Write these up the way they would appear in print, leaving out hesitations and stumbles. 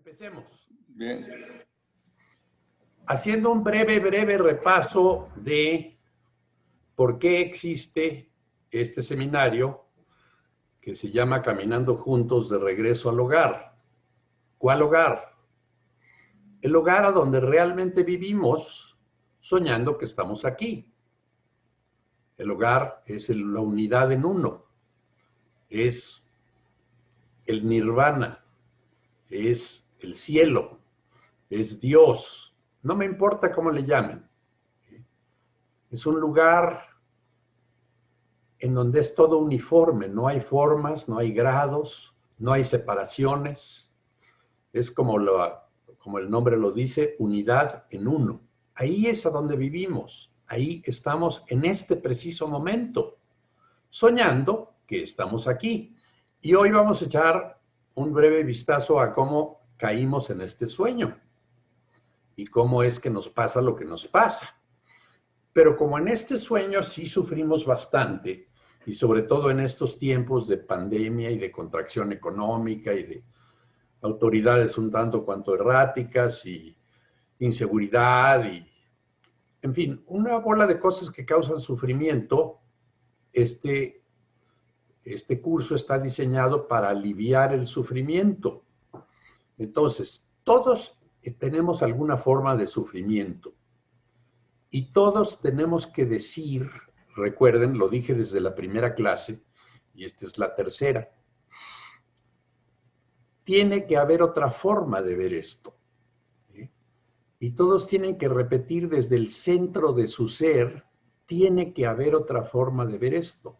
Empecemos. Bien. Haciendo un breve repaso de por qué existe este seminario que se llama Caminando Juntos de Regreso al Hogar. ¿Cuál hogar? El hogar a donde realmente vivimos soñando que estamos aquí. El hogar es la unidad en uno, es el nirvana, es el cielo, es Dios. No me importa cómo le llamen. Es un lugar en donde es todo uniforme, no hay formas, no hay grados, no hay separaciones. Es como el nombre lo dice, unidad en uno. Ahí es a donde vivimos, ahí estamos en este preciso momento, soñando que estamos aquí. Y hoy vamos a echar un breve vistazo a cómo caímos en este sueño y cómo es que nos pasa lo que nos pasa. Pero como en este sueño sí sufrimos bastante, y sobre todo en estos tiempos de pandemia y de contracción económica y de autoridades un tanto cuanto erráticas y inseguridad y, en fin, una bola de cosas que causan sufrimiento, este curso está diseñado para aliviar el sufrimiento. Entonces, todos tenemos alguna forma de sufrimiento. Y todos tenemos que decir, recuerden, lo dije desde la primera clase, y esta es la tercera, tiene que haber otra forma de ver esto. ¿Sí? Y todos tienen que repetir desde el centro de su ser, tiene que haber otra forma de ver esto.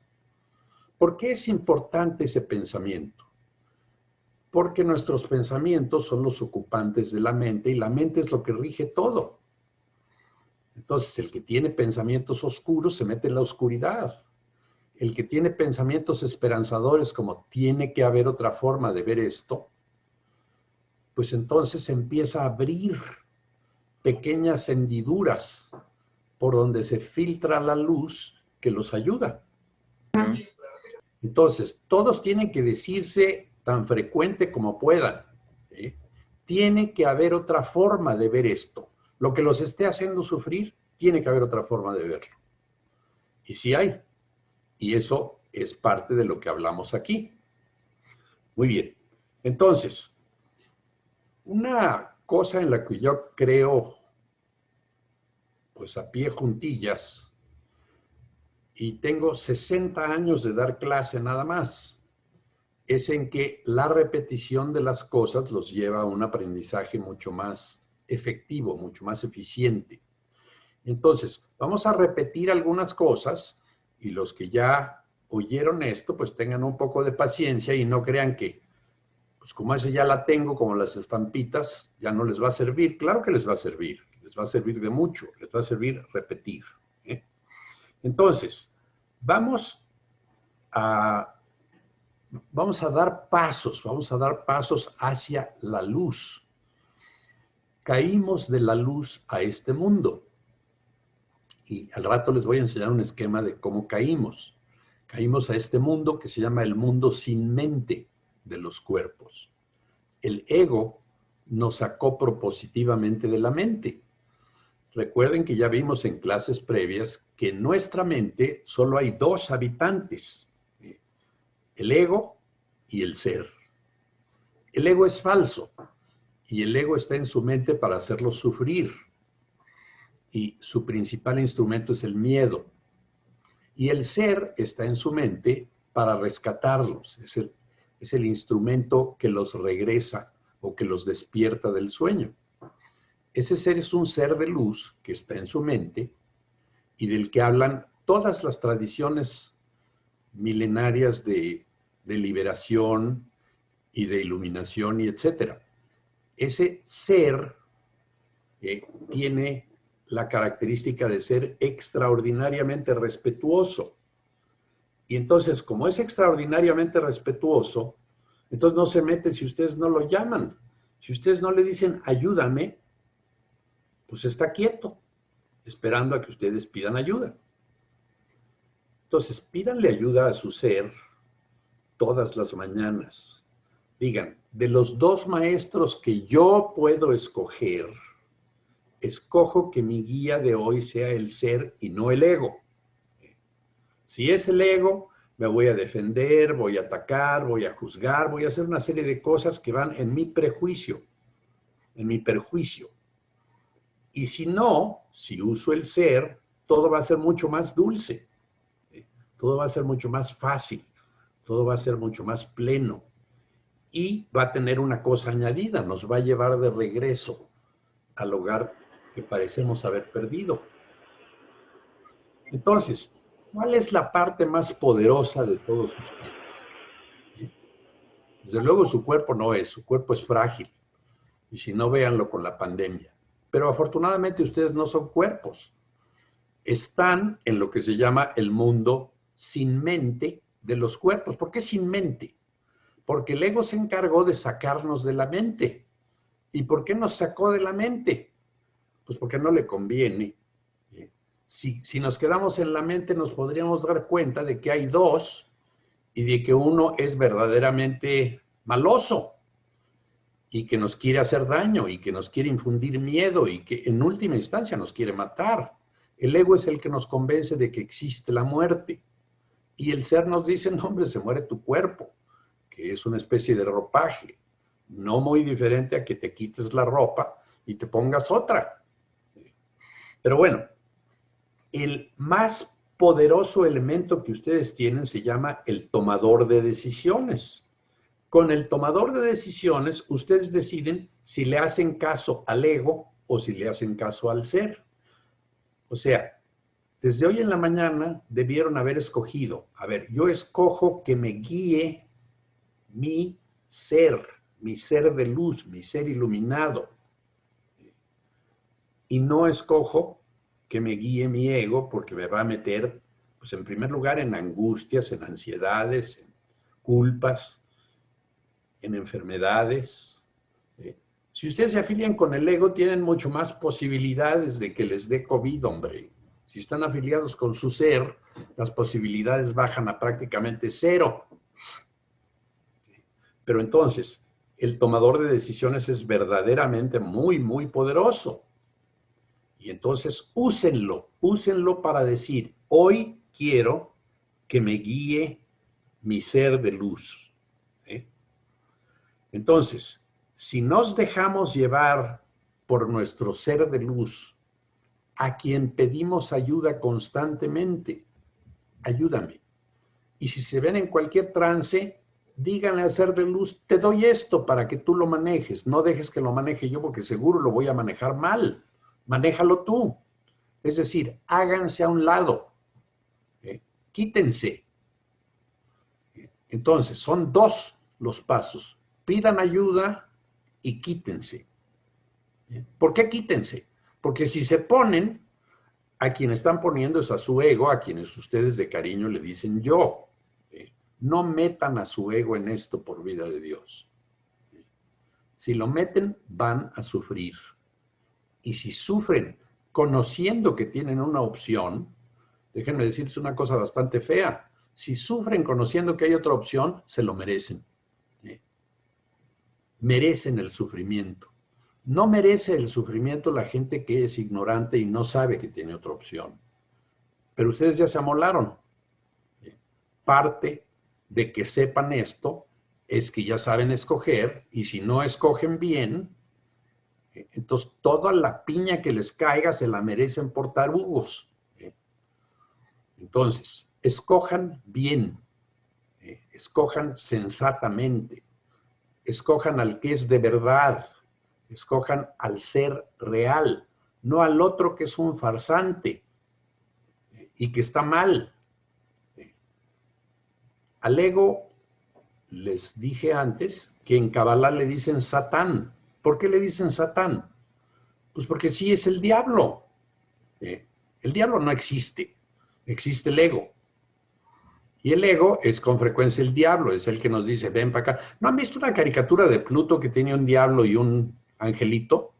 ¿Por qué es importante ese pensamiento? Porque nuestros pensamientos son los ocupantes de la mente y la mente es lo que rige todo. Entonces, el que tiene pensamientos oscuros se mete en la oscuridad. El que tiene pensamientos esperanzadores, como tiene que haber otra forma de ver esto, pues entonces empieza a abrir pequeñas hendiduras por donde se filtra la luz que los ayuda. Entonces, todos tienen que decirse tan frecuente como puedan, ¿sí? Tiene que haber otra forma de ver esto. Lo que los esté haciendo sufrir, tiene que haber otra forma de verlo. Y sí hay. Y eso es parte de lo que hablamos aquí. Muy bien. Entonces, una cosa en la que yo creo, pues a pie juntillas, y tengo 60 años de dar clase nada más, es en que la repetición de las cosas los lleva a un aprendizaje mucho más efectivo, mucho más eficiente. Entonces, vamos a repetir algunas cosas y los que ya oyeron esto, pues tengan un poco de paciencia y no crean que, pues como ese ya la tengo, como las estampitas, ya no les va a servir. Claro que les va a servir de mucho, les va a servir repetir. Entonces, vamos a dar pasos hacia la luz. Caímos de la luz a este mundo. Y al rato les voy a enseñar un esquema de cómo caímos. Caímos a este mundo que se llama el mundo sin mente de los cuerpos. El ego nos sacó propositivamente de la mente. Recuerden que ya vimos en clases previas que en nuestra mente solo hay dos habitantes, el ego y el ser. El ego es falso y el ego está en su mente para hacerlos sufrir. Y su principal instrumento es el miedo. Y el ser está en su mente para rescatarlos. Es el instrumento que los regresa o que los despierta del sueño. Ese ser es un ser de luz que está en su mente y del que hablan todas las tradiciones milenarias de liberación y de iluminación y etcétera. Ese ser tiene la característica de ser extraordinariamente respetuoso. Y entonces, como es extraordinariamente respetuoso, entonces no se mete si ustedes no lo llaman. Si ustedes no le dicen, ayúdame, pues está quieto, esperando a que ustedes pidan ayuda. Entonces, pídanle ayuda a su ser todas las mañanas. Digan, de los dos maestros que yo puedo escoger, escojo que mi guía de hoy sea el ser y no el ego. Si es el ego, me voy a defender, voy a atacar, voy a juzgar, voy a hacer una serie de cosas que van en mi prejuicio, en mi perjuicio. Y si no, si uso el ser, todo va a ser mucho más dulce, todo va a ser mucho más fácil, todo va a ser mucho más pleno. Y va a tener una cosa añadida, nos va a llevar de regreso al hogar que parecemos haber perdido. Entonces, ¿cuál es la parte más poderosa de todos ustedes? Desde luego su cuerpo no es, su cuerpo es frágil. Y si no, véanlo con la pandemia. Pero afortunadamente ustedes no son cuerpos. Están en lo que se llama el mundo sin mente de los cuerpos. ¿Por qué sin mente? Porque el ego se encargó de sacarnos de la mente. ¿Y por qué nos sacó de la mente? Pues porque no le conviene. Si nos quedamos en la mente, nos podríamos dar cuenta de que hay dos y de que uno es verdaderamente maloso y que nos quiere hacer daño y que nos quiere infundir miedo y que en última instancia nos quiere matar. El ego es el que nos convence de que existe la muerte. Y el ser nos dice, no, hombre, se muere tu cuerpo, que es una especie de ropaje, no muy diferente a que te quites la ropa y te pongas otra. Pero bueno, el más poderoso elemento que ustedes tienen se llama el tomador de decisiones. Con el tomador de decisiones, ustedes deciden si le hacen caso al ego o si le hacen caso al ser. O sea, desde hoy en la mañana debieron haber escogido, a ver, yo escojo que me guíe mi ser de luz, mi ser iluminado. Y no escojo que me guíe mi ego porque me va a meter, pues en primer lugar, en angustias, en ansiedades, en culpas, en enfermedades. Si ustedes se afilian con el ego, tienen mucho más posibilidades de que les dé COVID, hombre. Si están afiliados con su ser, las posibilidades bajan a prácticamente cero. Pero entonces, el tomador de decisiones es verdaderamente muy, muy poderoso. Y entonces úsenlo para decir, hoy quiero que me guíe mi ser de luz. Entonces, si nos dejamos llevar por nuestro ser de luz, a quien pedimos ayuda constantemente, ayúdame. Y si se ven en cualquier trance, díganle al ser de luz, te doy esto para que tú lo manejes. No dejes que lo maneje yo porque seguro lo voy a manejar mal. Manéjalo tú. Es decir, háganse a un lado. Quítense. Entonces, son dos los pasos. Pidan ayuda y quítense. ¿Por qué quítense? Porque si se ponen, a quien están poniendo es a su ego, a quienes ustedes de cariño le dicen yo. No metan a su ego en esto por vida de Dios. Si lo meten, van a sufrir. Y si sufren conociendo que tienen una opción, déjenme decirles una cosa bastante fea. Si sufren conociendo que hay otra opción, se lo merecen. Merecen el sufrimiento. No merece el sufrimiento la gente que es ignorante y no sabe que tiene otra opción. Pero ustedes ya se amolaron. Parte de que sepan esto es que ya saben escoger y si no escogen bien, entonces toda la piña que les caiga se la merecen por tarugos. Entonces, escojan bien, escojan sensatamente, escojan al que es de verdad, escojan al ser real, no al otro que es un farsante y que está mal. Al ego, les dije antes, que en Kabbalah le dicen Satán. ¿Por qué le dicen Satán? Pues porque sí es el diablo. El diablo no existe, existe el ego. Y el ego es con frecuencia el diablo, es el que nos dice, ven para acá. ¿No han visto una caricatura de Pluto que tiene un diablo y un angelito?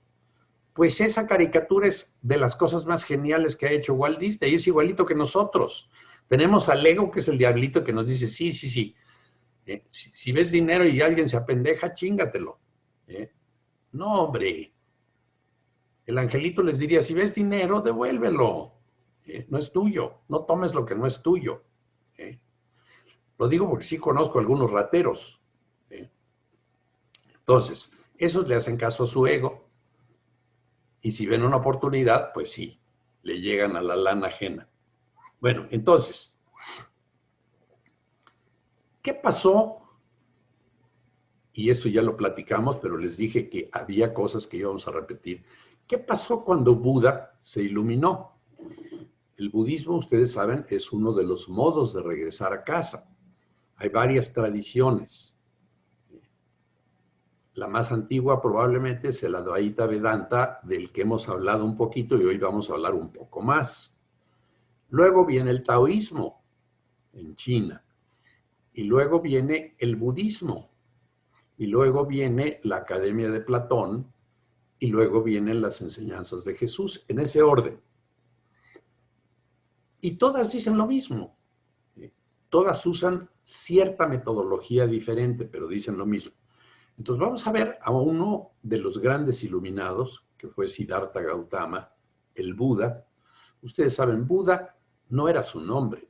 Pues esa caricatura es de las cosas más geniales que ha hecho Walt Disney, y es igualito que nosotros. Tenemos al ego, que es el diablito, que nos dice, sí, Si ves dinero y alguien se apendeja, chíngatelo. No, hombre. El angelito les diría, si ves dinero, devuélvelo. No es tuyo. No tomes lo que no es tuyo. Lo digo porque sí conozco algunos rateros. Entonces, esos le hacen caso a su ego. Y si ven una oportunidad, pues sí, le llegan a la lana ajena. Bueno, entonces, ¿qué pasó? Y eso ya lo platicamos, pero les dije que había cosas que íbamos a repetir. ¿Qué pasó cuando Buda se iluminó? El budismo, ustedes saben, es uno de los modos de regresar a casa. Hay varias tradiciones. La más antigua probablemente es el Advaita Vedanta, del que hemos hablado un poquito y hoy vamos a hablar un poco más. Luego viene el taoísmo en China. Y luego viene el budismo. Y luego viene la Academia de Platón. Y luego vienen las enseñanzas de Jesús, en ese orden. Y todas dicen lo mismo. Todas usan cierta metodología diferente, pero dicen lo mismo. Entonces vamos a ver a uno de los grandes iluminados, que fue Siddhartha Gautama, el Buda. Ustedes saben, Buda no era su nombre.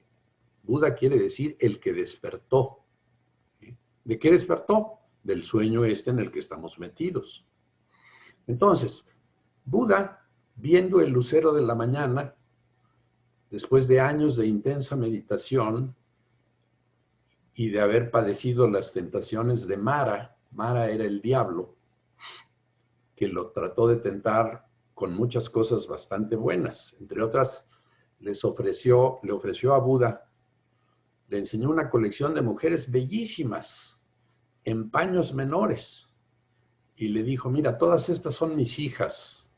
Buda quiere decir el que despertó. ¿De qué despertó? Del sueño en el que estamos metidos. Entonces, Buda, viendo el lucero de la mañana, después de años de intensa meditación y de haber padecido las tentaciones de Mara, Mara era el diablo, que lo trató de tentar con muchas cosas bastante buenas. Entre otras, le ofreció a Buda, le enseñó una colección de mujeres bellísimas, en paños menores, y le dijo, mira, todas estas son mis hijas.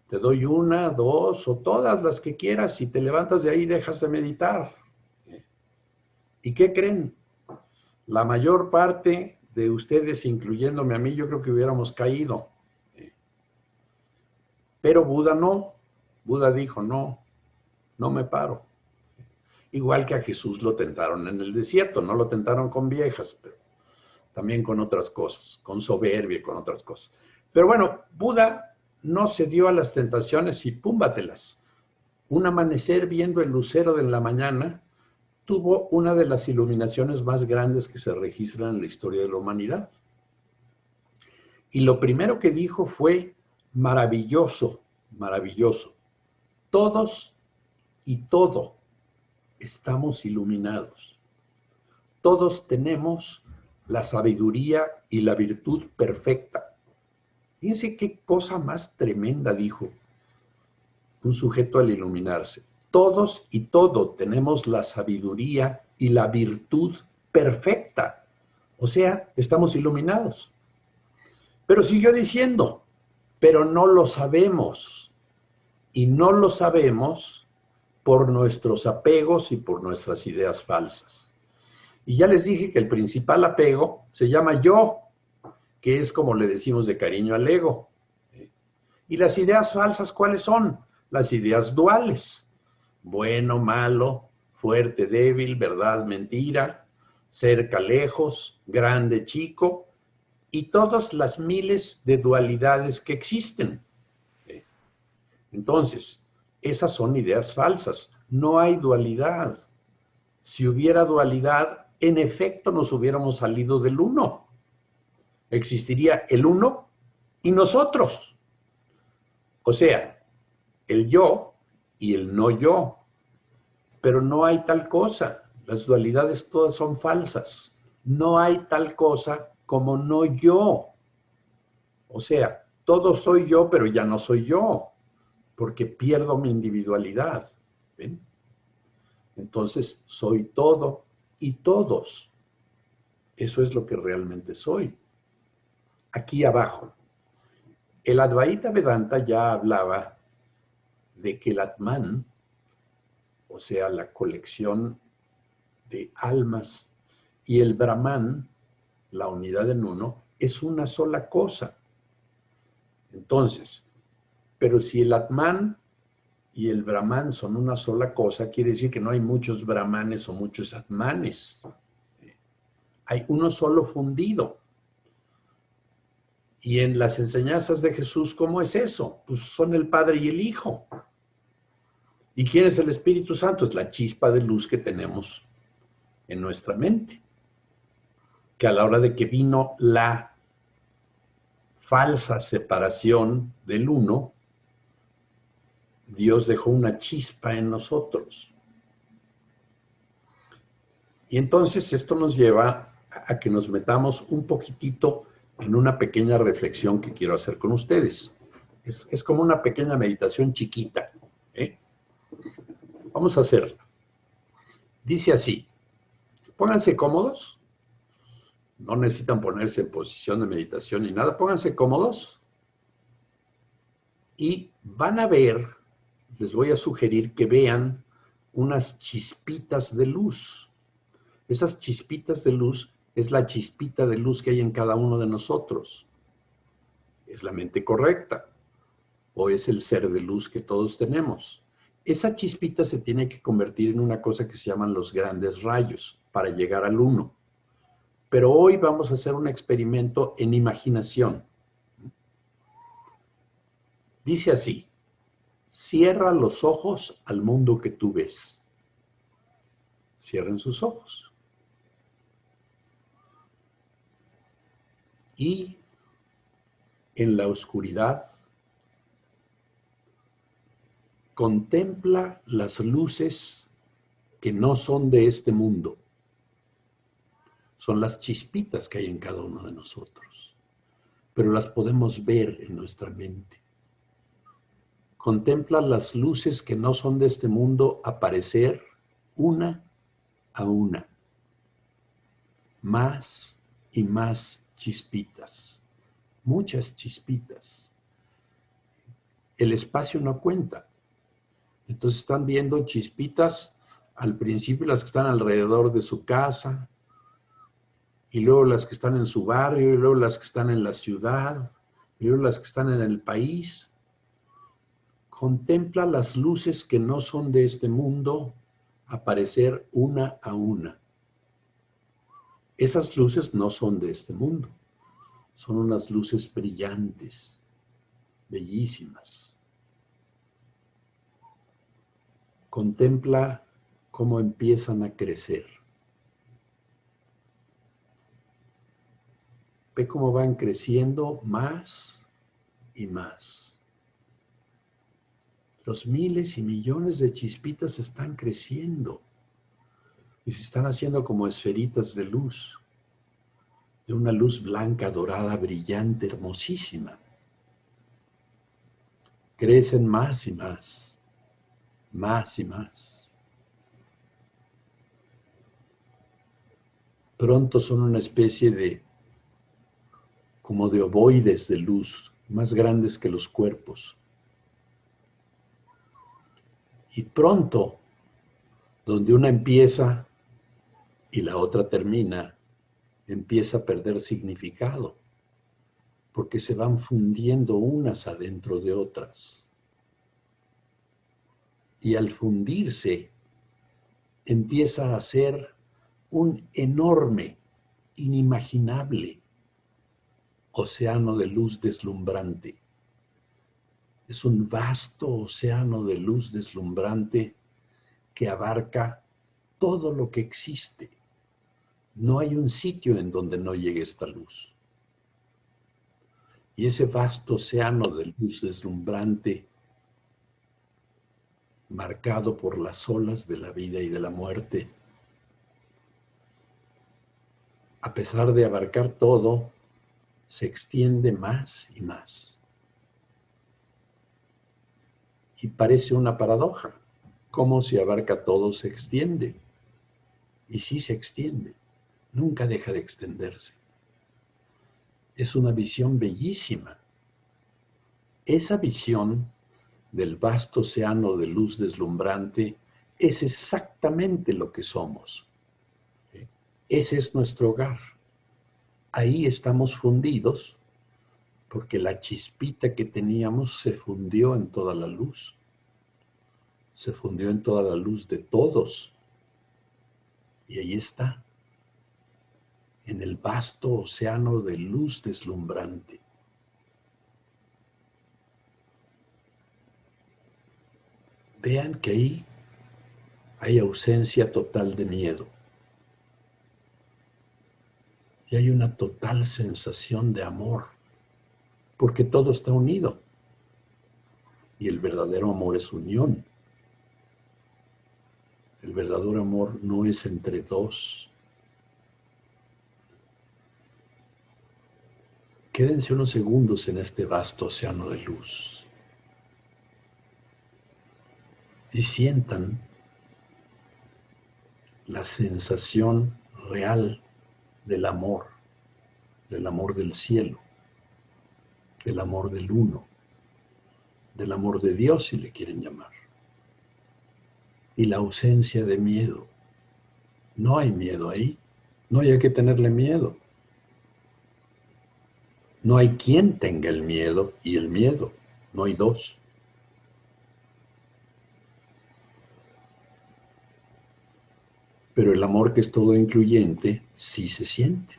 Te doy una, dos o todas las que quieras y te levantas de ahí y dejas de meditar. ¿Y qué creen? La mayor parte de ustedes, incluyéndome a mí, yo creo que hubiéramos caído. Pero Buda no. Buda dijo, no me paro. Igual que a Jesús lo tentaron en el desierto. No lo tentaron con viejas, pero también con otras cosas, con soberbia y con otras cosas. Pero bueno, Buda no se dio a las tentaciones y púmbatelas. Un amanecer viendo el lucero de la mañana tuvo una de las iluminaciones más grandes que se registran en la historia de la humanidad. Y lo primero que dijo fue, maravilloso, maravilloso. Todos y todo estamos iluminados. Todos tenemos la sabiduría y la virtud perfecta. Fíjense qué cosa más tremenda dijo un sujeto al iluminarse. Todos y todo tenemos la sabiduría y la virtud perfecta. O sea, estamos iluminados. Pero siguió diciendo, pero no lo sabemos. Y no lo sabemos por nuestros apegos y por nuestras ideas falsas. Y ya les dije que el principal apego se llama yo, que es como le decimos de cariño al ego. ¿Y las ideas falsas cuáles son? Las ideas duales. Bueno, malo, fuerte, débil, verdad, mentira, cerca, lejos, grande, chico, y todas las miles de dualidades que existen. Entonces, esas son ideas falsas. No hay dualidad. Si hubiera dualidad, en efecto nos hubiéramos salido del uno. Existiría el uno y nosotros. O sea, el yo y el no yo. Pero no hay tal cosa. Las dualidades todas son falsas. No hay tal cosa como no yo. O sea, todo soy yo, pero ya no soy yo, porque pierdo mi individualidad. ¿Ven? Entonces, soy todo y todos. Eso es lo que realmente soy. Aquí abajo, el Advaita Vedanta ya hablaba de que el Atman, o sea, la colección de almas, y el Brahman, la unidad en uno, es una sola cosa. Entonces, pero si el Atman y el Brahman son una sola cosa, quiere decir que no hay muchos Brahmanes o muchos Atmanes. Hay uno solo fundido. Y en las enseñanzas de Jesús, ¿cómo es eso? Pues son el Padre y el Hijo. ¿Y quién es el Espíritu Santo? Es la chispa de luz que tenemos en nuestra mente. Que a la hora de que vino la falsa separación del uno, Dios dejó una chispa en nosotros. Y entonces esto nos lleva a que nos metamos un poquitito en una pequeña reflexión que quiero hacer con ustedes. Es como una pequeña meditación chiquita. Vamos a hacerla. Dice así, pónganse cómodos, no necesitan ponerse en posición de meditación ni nada, pónganse cómodos y van a ver, les voy a sugerir que vean unas chispitas de luz. Esas chispitas de luz es la chispita de luz que hay en cada uno de nosotros. ¿Es la mente correcta? ¿O es el ser de luz que todos tenemos? Esa chispita se tiene que convertir en una cosa que se llaman los grandes rayos para llegar al uno. Pero hoy vamos a hacer un experimento en imaginación. Dice así, cierra los ojos al mundo que tú ves. Cierren sus ojos. Y en la oscuridad, contempla las luces que no son de este mundo. Son las chispitas que hay en cada uno de nosotros, pero las podemos ver en nuestra mente. Contempla las luces que no son de este mundo aparecer una a una. Más y más chispitas, muchas chispitas. El espacio no cuenta. Entonces están viendo chispitas al principio, las que están alrededor de su casa, y luego las que están en su barrio, y luego las que están en la ciudad, y luego las que están en el país. Contempla las luces que no son de este mundo aparecer una a una. Esas luces no son de este mundo. Son unas luces brillantes, bellísimas. Contempla cómo empiezan a crecer. Ve cómo van creciendo más y más. Los miles y millones de chispitas están creciendo y se están haciendo como esferitas de luz, de una luz blanca, dorada, brillante, hermosísima. Crecen más y más, más y más. Pronto son una especie de, como de ovoides de luz, más grandes que los cuerpos. Y pronto, donde una empieza y la otra termina, empieza a perder significado, porque se van fundiendo unas adentro de otras. Y al fundirse, empieza a ser un enorme, inimaginable océano de luz deslumbrante. Es un vasto océano de luz deslumbrante que abarca todo lo que existe. No hay un sitio en donde no llegue esta luz. Y ese vasto océano de luz deslumbrante, marcado por las olas de la vida y de la muerte, a pesar de abarcar todo, se extiende más y más. Y parece una paradoja. Cómo si abarca todo se extiende. Y sí se extiende. Nunca deja de extenderse. Es una visión bellísima. Esa visión del vasto océano de luz deslumbrante es exactamente lo que somos. Ese es nuestro hogar. Ahí estamos fundidos porque la chispita que teníamos se fundió en toda la luz. Se fundió en toda la luz de todos. Y ahí está. en el vasto océano de luz deslumbrante. Vean que ahí hay ausencia total de miedo. Y hay una total sensación de amor, porque todo está unido. Y el verdadero amor es unión. El verdadero amor no es entre dos. Quédense unos segundos en este vasto océano de luz y sientan la sensación real del amor del cielo, del amor del uno, del amor de Dios, si le quieren llamar, y la ausencia de miedo. No hay miedo ahí, no hay que tenerle miedo. No hay quien tenga el miedo y el miedo, no hay dos. Pero el amor, que es todo incluyente, sí se siente.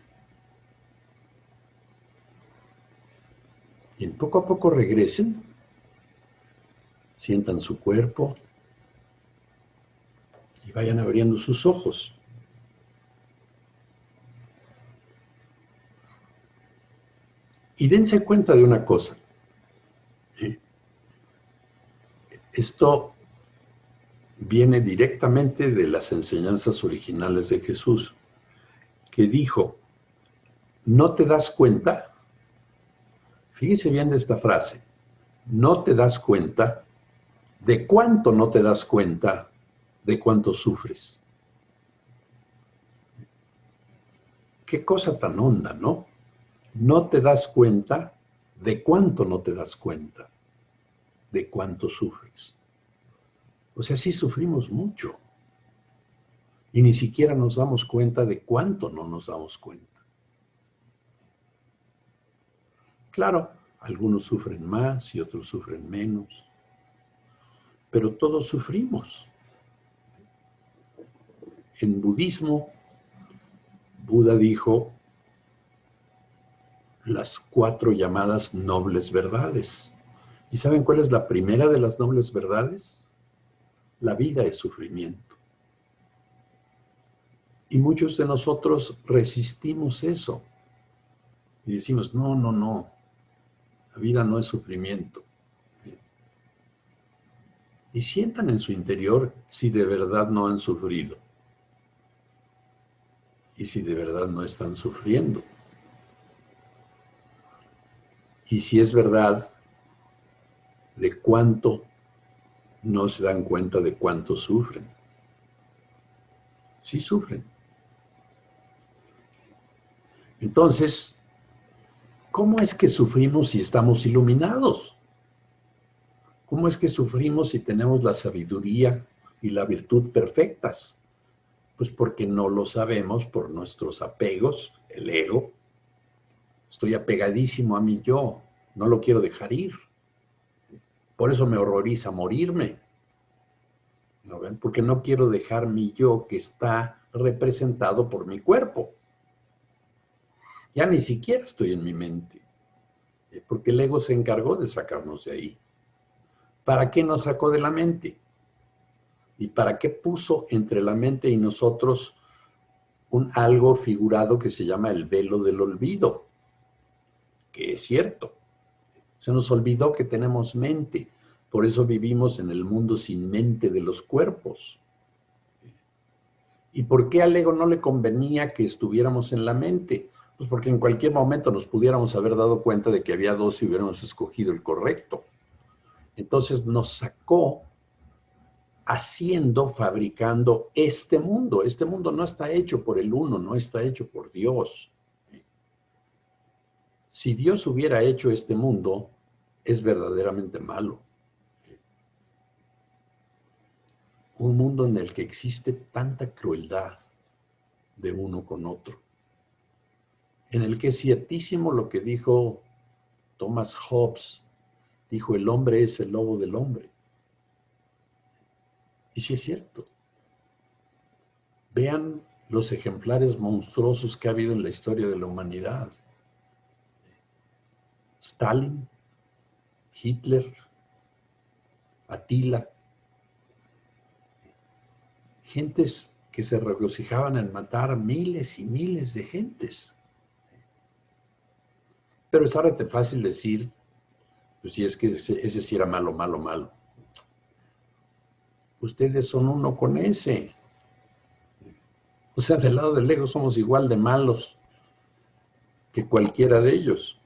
Y poco a poco regresen, sientan su cuerpo y vayan abriendo sus ojos. Y dense cuenta de una cosa. Esto viene directamente de las enseñanzas originales de Jesús, que dijo: ¿no te das cuenta? Fíjese bien de esta frase. ¿No te das cuenta? ¿De cuánto no te das cuenta de cuánto sufres? Qué cosa tan honda, ¿no? No te das cuenta de cuánto no te das cuenta de cuánto sufres. O sea, sí sufrimos mucho. Y ni siquiera nos damos cuenta de cuánto no nos damos cuenta. Claro, algunos sufren más y otros sufren menos. Pero todos sufrimos. En budismo, Buda dijo las 4 llamadas nobles verdades. ¿Y saben cuál es la primera de las nobles verdades? La vida es sufrimiento. Y muchos de nosotros resistimos eso. Y decimos, no, no, no. La vida no es sufrimiento. Y sientan en su interior si de verdad no han sufrido. Y si de verdad no están sufriendo. Y si es verdad, de cuánto no se dan cuenta de cuánto sufren. Sí sufren. Entonces, ¿cómo es que sufrimos si estamos iluminados? ¿Cómo es que sufrimos si tenemos la sabiduría y la virtud perfectas? Pues porque no lo sabemos por nuestros apegos, el ego. Estoy apegadísimo a mi yo, no lo quiero dejar ir. Por eso me horroriza morirme. ¿No ven? Porque no quiero dejar mi yo, que está representado por mi cuerpo. Ya ni siquiera estoy en mi mente, porque el ego se encargó de sacarnos de ahí. ¿Para qué nos sacó de la mente? ¿Y para qué puso entre la mente y nosotros un algo figurado que se llama el velo del olvido? Que es cierto. Se nos olvidó que tenemos mente. Por eso vivimos en el mundo sin mente de los cuerpos. ¿Y por qué al ego no le convenía que estuviéramos en la mente? Pues porque en cualquier momento nos pudiéramos haber dado cuenta de que había dos y hubiéramos escogido el correcto. Entonces nos sacó haciendo, fabricando este mundo. Este mundo no está hecho por el uno, no está hecho por Dios. Si Dios hubiera hecho este mundo, es verdaderamente malo. Un mundo en el que existe tanta crueldad de uno con otro. En el que es ciertísimo lo que dijo Thomas Hobbes. Dijo, el hombre es el lobo del hombre. Y sí es cierto. Vean los ejemplares monstruosos que ha habido en la historia de la humanidad. Stalin, Hitler, Atila, gentes que se regocijaban en matar miles y miles de gentes. Pero es ahora fácil decir, pues si es que ese sí era malo, malo, malo. Ustedes son uno con ese. O sea, del lado del ego somos igual de malos que cualquiera de ellos.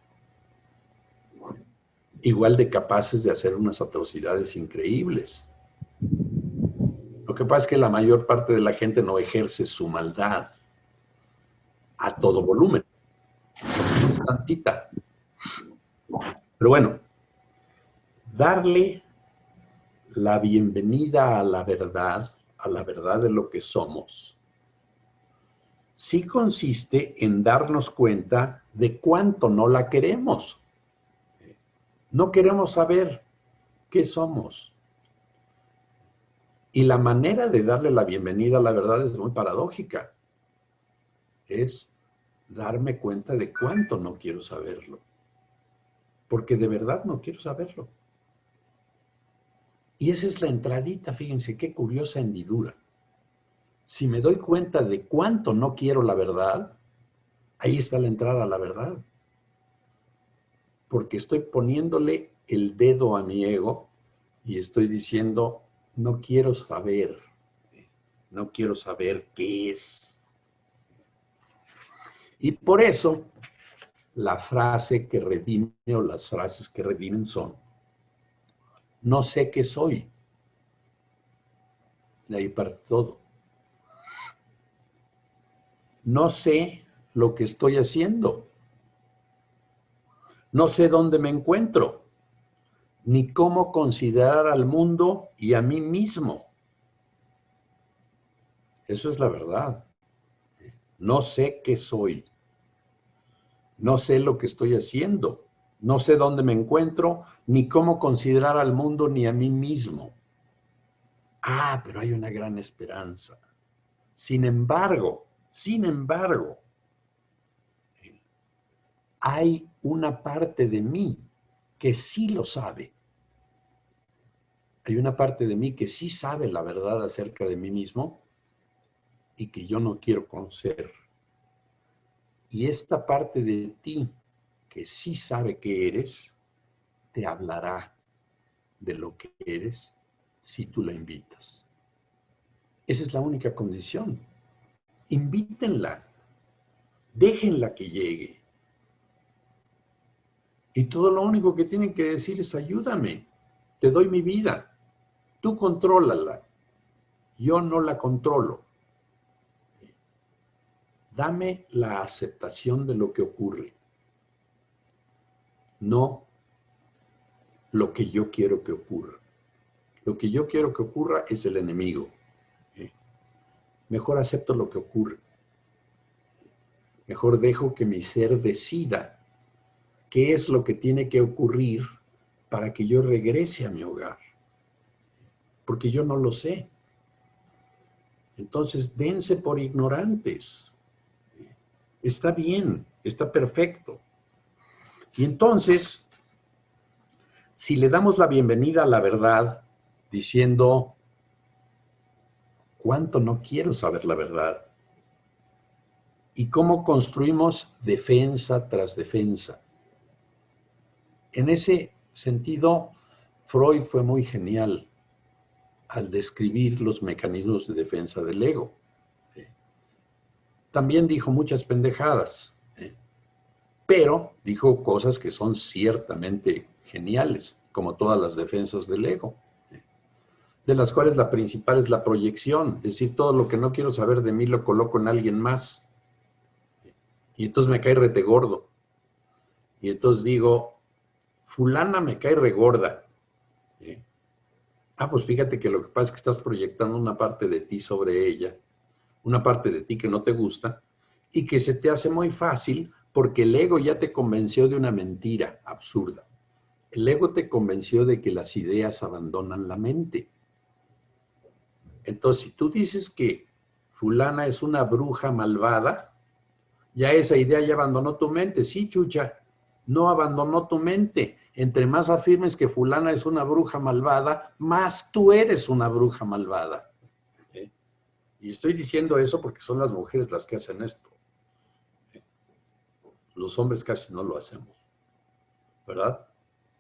Igual de capaces de hacer unas atrocidades increíbles. Lo que pasa es que la mayor parte de la gente no ejerce su maldad a todo volumen. Es tantita. Pero bueno, darle la bienvenida a la verdad de lo que somos, sí consiste en darnos cuenta de cuánto no la queremos. No queremos saber qué somos. Y la manera de darle la bienvenida a la verdad es muy paradójica. Es darme cuenta de cuánto no quiero saberlo. Porque de verdad no quiero saberlo. Y esa es la entradita, fíjense, qué curiosa hendidura. Si me doy cuenta de cuánto no quiero la verdad, ahí está la entrada a la verdad. Porque estoy poniéndole el dedo a mi ego y estoy diciendo, no quiero saber qué es. Y por eso, la frase que redime o las frases que redimen son, no sé qué soy. De ahí parte todo. No sé lo que estoy haciendo. No sé dónde me encuentro, ni cómo considerar al mundo y a mí mismo. Eso es la verdad. No sé qué soy. No sé lo que estoy haciendo. No sé dónde me encuentro, ni cómo considerar al mundo ni a mí mismo. Ah, pero hay una gran esperanza. Sin embargo, hay una parte de mí que sí lo sabe. Hay una parte de mí que sí sabe la verdad acerca de mí mismo y que yo no quiero conocer. Y esta parte de ti que sí sabe que eres, te hablará de lo que eres si tú la invitas. Esa es la única condición. Invítenla, déjenla que llegue. Y todo lo único que tienen que decir es ayúdame, te doy mi vida, tú contrólala, yo no la controlo. Dame la aceptación de lo que ocurre, no lo que yo quiero que ocurra. Lo que yo quiero que ocurra es el enemigo. Mejor acepto lo que ocurre. Mejor dejo que mi ser decida qué es lo que tiene que ocurrir para que yo regrese a mi hogar. Porque yo no lo sé. Entonces, dense por ignorantes. Está bien, está perfecto. Y entonces, si le damos la bienvenida a la verdad, diciendo, ¿cuánto no quiero saber la verdad? Y cómo construimos defensa tras defensa. En ese sentido, Freud fue muy genial al describir los mecanismos de defensa del ego. También dijo muchas pendejadas, pero dijo cosas que son ciertamente geniales, como todas las defensas del ego, de las cuales la principal es la proyección, es decir, todo lo que no quiero saber de mí lo coloco en alguien más, y entonces me cae rete gordo, y entonces digo, fulana me cae regorda. Pues fíjate que lo que pasa es que estás proyectando una parte de ti sobre ella, una parte de ti que no te gusta, y que se te hace muy fácil porque el ego ya te convenció de una mentira absurda. El ego te convenció de que las ideas abandonan la mente. Entonces, si tú dices que fulana es una bruja malvada, ya esa idea ya abandonó tu mente. Sí, chucha, no abandonó tu mente. Entre más afirmes que fulana es una bruja malvada, más tú eres una bruja malvada. ¿Sí? Y estoy diciendo eso porque son las mujeres las que hacen esto. ¿Sí? Los hombres casi no lo hacemos. ¿Verdad,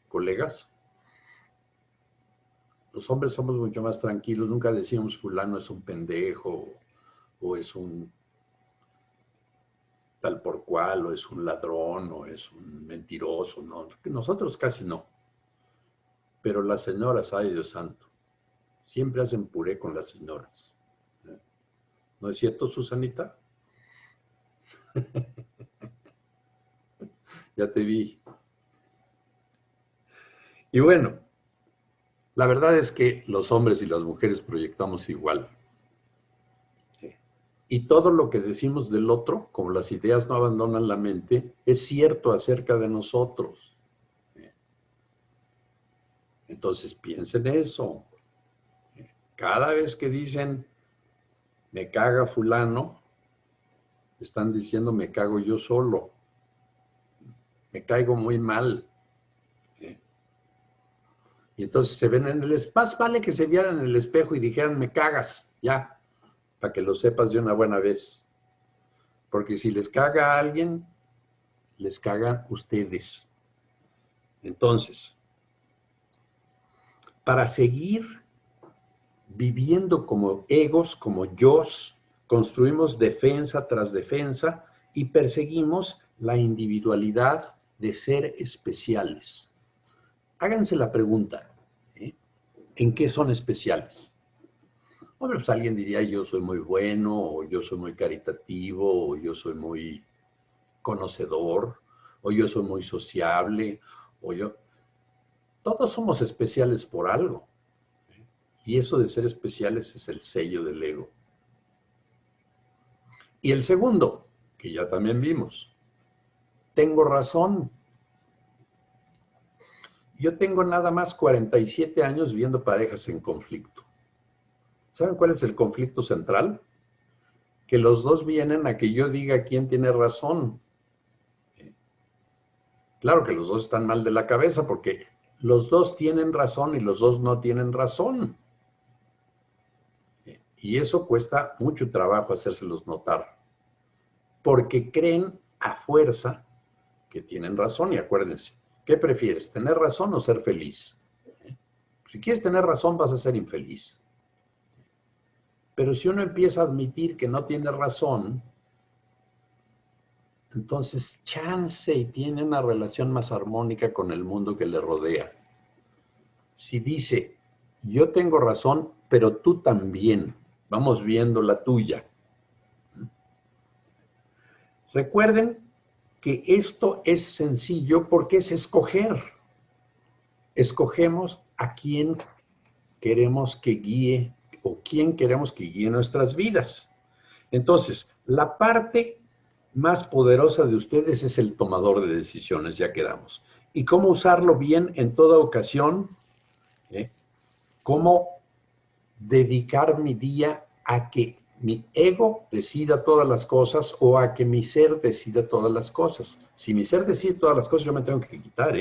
colegas? Los hombres somos mucho más tranquilos, nunca decimos fulano es un pendejo o es un tal por cual, o es un ladrón, o es un mentiroso, no. Nosotros casi no. Pero las señoras, ay Dios santo, siempre hacen puré con las señoras. ¿No es cierto, Susanita? Ya te vi. Y bueno, la verdad es que los hombres y las mujeres proyectamos igual. Y todo lo que decimos del otro, como las ideas no abandonan la mente, es cierto acerca de nosotros. Entonces piensen eso. Cada vez que dicen, me caga fulano, están diciendo, me cago yo solo. Me caigo muy mal. Y entonces se ven en el espejo. Más vale que se vieran en el espejo y dijeran, me cagas, ya, para que lo sepas de una buena vez. Porque si les caga a alguien, les cagan ustedes. Entonces, para seguir viviendo como egos, como yos, construimos defensa tras defensa y perseguimos la individualidad de ser especiales. Háganse la pregunta, ¿en qué son especiales? Bueno, pues alguien diría, yo soy muy bueno, o yo soy muy caritativo, o yo soy muy conocedor, o yo soy muy sociable, o yo... Todos somos especiales por algo. Y eso de ser especiales es el sello del ego. Y el segundo, que ya también vimos, tengo razón. Yo tengo nada más 47 años viendo parejas en conflicto. ¿Saben cuál es el conflicto central? Que los dos vienen a que yo diga quién tiene razón. Claro que los dos están mal de la cabeza porque los dos tienen razón y los dos no tienen razón. Y eso cuesta mucho trabajo hacérselos notar. Porque creen a fuerza que tienen razón. Y acuérdense, ¿qué prefieres? ¿Tener razón o ser feliz? Si quieres tener razón, vas a ser infeliz. Pero si uno empieza a admitir que no tiene razón, entonces chance y tiene una relación más armónica con el mundo que le rodea. Si dice, yo tengo razón, pero tú también, vamos viendo la tuya. Recuerden que esto es sencillo porque es escoger. Escogemos a quién queremos que guíe o quién queremos que guíe nuestras vidas. Entonces, la parte más poderosa de ustedes es el tomador de decisiones, ya quedamos. ¿Y cómo usarlo bien en toda ocasión? ¿Cómo dedicar mi día a que mi ego decida todas las cosas o a que mi ser decida todas las cosas? Si mi ser decide todas las cosas, yo me tengo que quitar,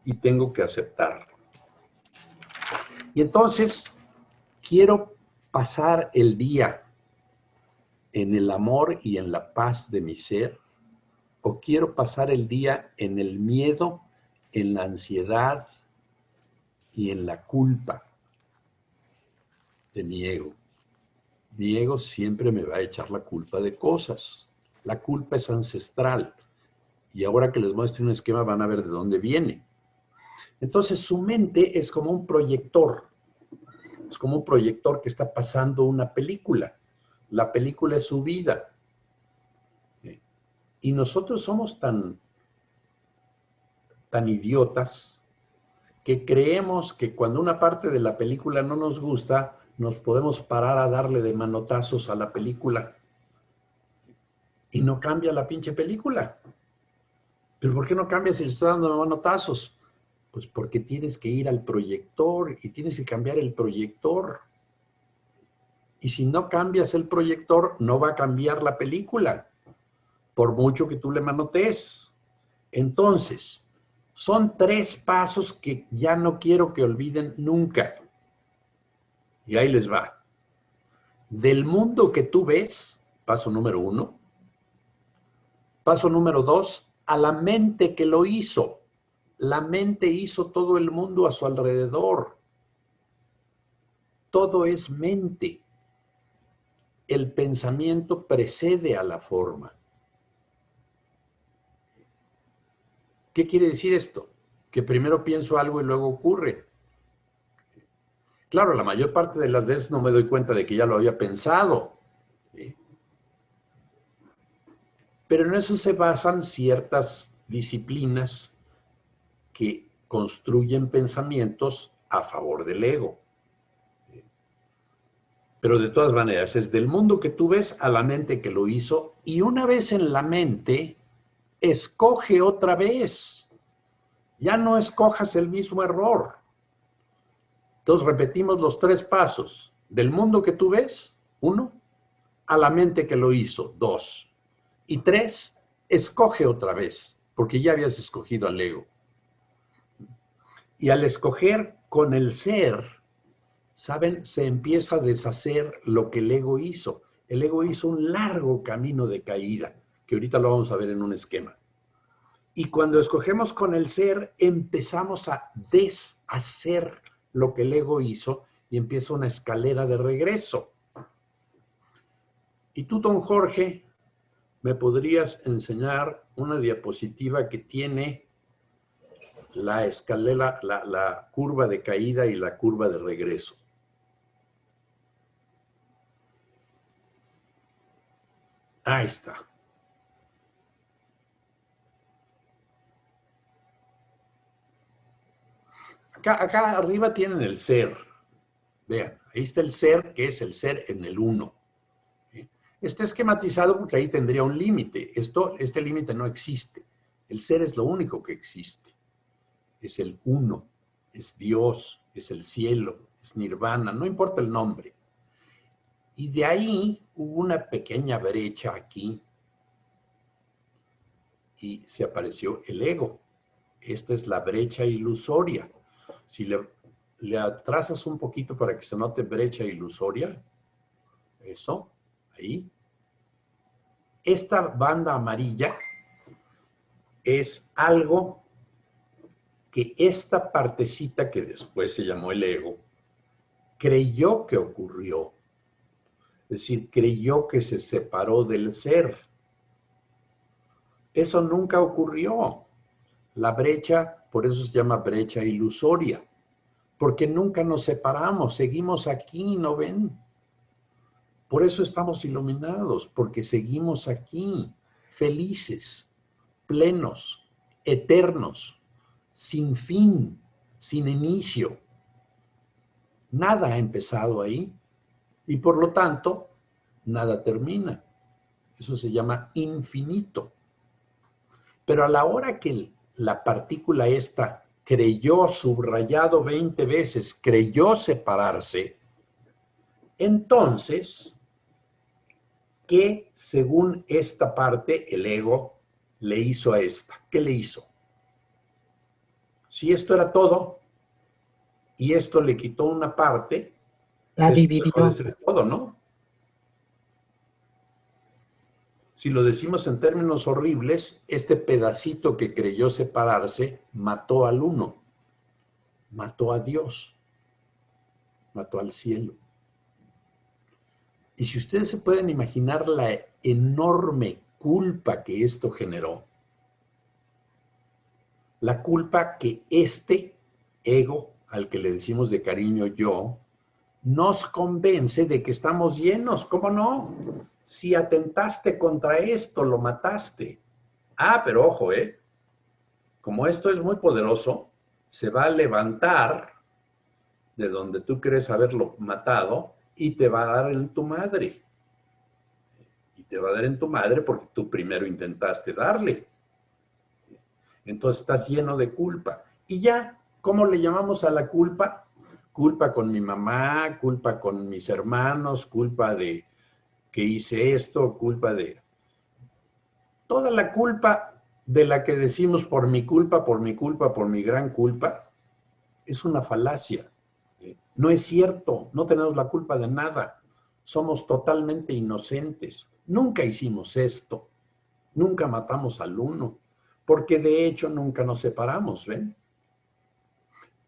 y tengo que aceptar. Y entonces, quiero pasar el día en el amor y en la paz de mi ser, o quiero pasar el día en el miedo, en la ansiedad y en la culpa de mi ego. Mi ego siempre me va a echar la culpa de cosas. La culpa es ancestral. Y ahora que les muestre un esquema van a ver de dónde viene. Entonces su mente es como un proyector. Es como un proyector que está pasando una película. La película es su vida. Y nosotros somos tan idiotas que creemos que cuando una parte de la película no nos gusta, nos podemos parar a darle de manotazos a la película. Y no cambia la pinche película. ¿Pero por qué no cambia si le estoy dando manotazos? Pues porque tienes que ir al proyector y tienes que cambiar el proyector. Y si no cambias el proyector, no va a cambiar la película, por mucho que tú le manotees. Entonces, son 3 pasos que ya no quiero que olviden nunca. Y ahí les va. Del mundo que tú ves, paso número 1. Paso número 2, a la mente que lo hizo. La mente hizo todo el mundo a su alrededor. Todo es mente. El pensamiento precede a la forma. ¿Qué quiere decir esto? Que primero pienso algo y luego ocurre. Claro, la mayor parte de las veces no me doy cuenta de que ya lo había pensado. ¿Sí? Pero en eso se basan ciertas disciplinas que construyen pensamientos a favor del ego. Pero de todas maneras, es del mundo que tú ves a la mente que lo hizo, y una vez en la mente, escoge otra vez. Ya no escojas el mismo error. Entonces repetimos los 3 pasos. Del mundo que tú ves, 1, a la mente que lo hizo, 2. Y 3, escoge otra vez, porque ya habías escogido al ego. Y al escoger con el ser, ¿saben? Se empieza a deshacer lo que el ego hizo. El ego hizo un largo camino de caída, que ahorita lo vamos a ver en un esquema. Y cuando escogemos con el ser, empezamos a deshacer lo que el ego hizo y empieza una escalera de regreso. Y tú, don Jorge, me podrías enseñar una diapositiva que tiene la escalera, la curva de caída y la curva de regreso. Ahí está. Acá arriba tienen el ser. Vean, ahí está el ser, que es el ser en el 1. Está esquematizado porque ahí tendría un límite. Este límite no existe. El ser es lo único que existe. Es el 1, es Dios, es el cielo, es nirvana, no importa el nombre. Y de ahí hubo una pequeña brecha aquí y se apareció el ego. Esta es la brecha ilusoria. Si le atrasas un poquito para que se note brecha ilusoria, eso, ahí. Esta banda amarilla es algo que esta partecita que después se llamó el ego, creyó que ocurrió. Es decir, creyó que se separó del ser. Eso nunca ocurrió. La brecha, por eso se llama brecha ilusoria, porque nunca nos separamos, seguimos aquí, ¿no ven? Por eso estamos iluminados, porque seguimos aquí, felices, plenos, eternos, sin fin, sin inicio. Nada ha empezado ahí y por lo tanto, nada termina. Eso se llama infinito. Pero a la hora que la partícula esta creyó, subrayado 20 veces, creyó separarse, entonces, ¿qué según esta parte el ego le hizo a esta? ¿Qué le hizo? Si esto era todo y esto le quitó una parte, La esto dejó de dividió. ser todo, ¿no? Si lo decimos en términos horribles, este pedacito que creyó separarse mató al uno, mató a Dios, mató al cielo. Y si ustedes se pueden imaginar la enorme culpa que esto generó, la culpa que este ego, al que le decimos de cariño yo, nos convence de que estamos llenos. ¿Cómo no? Si atentaste contra esto, lo mataste. Ah, pero ojo, como esto es muy poderoso, se va a levantar de donde tú crees haberlo matado y te va a dar en tu madre. Y te va a dar en tu madre porque tú primero intentaste darle. Entonces estás lleno de culpa. Y ya, ¿cómo le llamamos a la culpa? culpa con mi mamá, culpa con mis hermanos, culpa de que hice esto, culpa de... Toda la culpa de la que decimos por mi culpa, por mi culpa, por mi gran culpa, es una falacia. No es cierto, no tenemos la culpa de nada. Somos totalmente inocentes. Nunca hicimos esto. Nunca matamos al uno. Porque de hecho nunca nos separamos, ¿ven?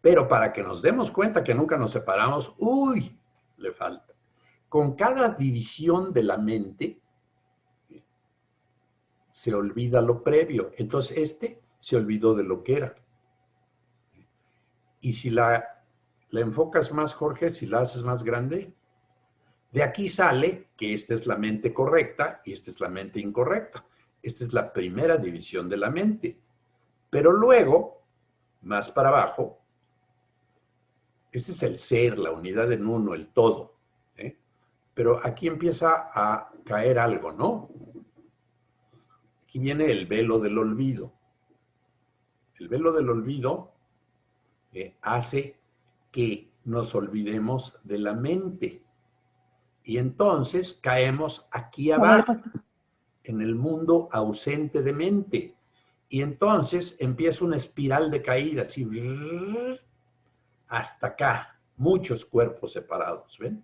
Pero para que nos demos cuenta que nunca nos separamos, ¡uy! Le falta. Con cada división de la mente, se olvida lo previo. Entonces se olvidó de lo que era. Y si la enfocas más, Jorge, si la haces más grande, de aquí sale que esta es la mente correcta y esta es la mente incorrecta. Esta es la primera división de la mente. Pero luego, más para abajo, este es el ser, la unidad en uno, el todo. Pero aquí empieza a caer algo, ¿no? Aquí viene el velo del olvido. El velo del olvido hace que nos olvidemos de la mente. Y entonces caemos aquí abajo, en el mundo ausente de mente. Y entonces empieza una espiral de caída, así, hasta acá, muchos cuerpos separados, ¿ven?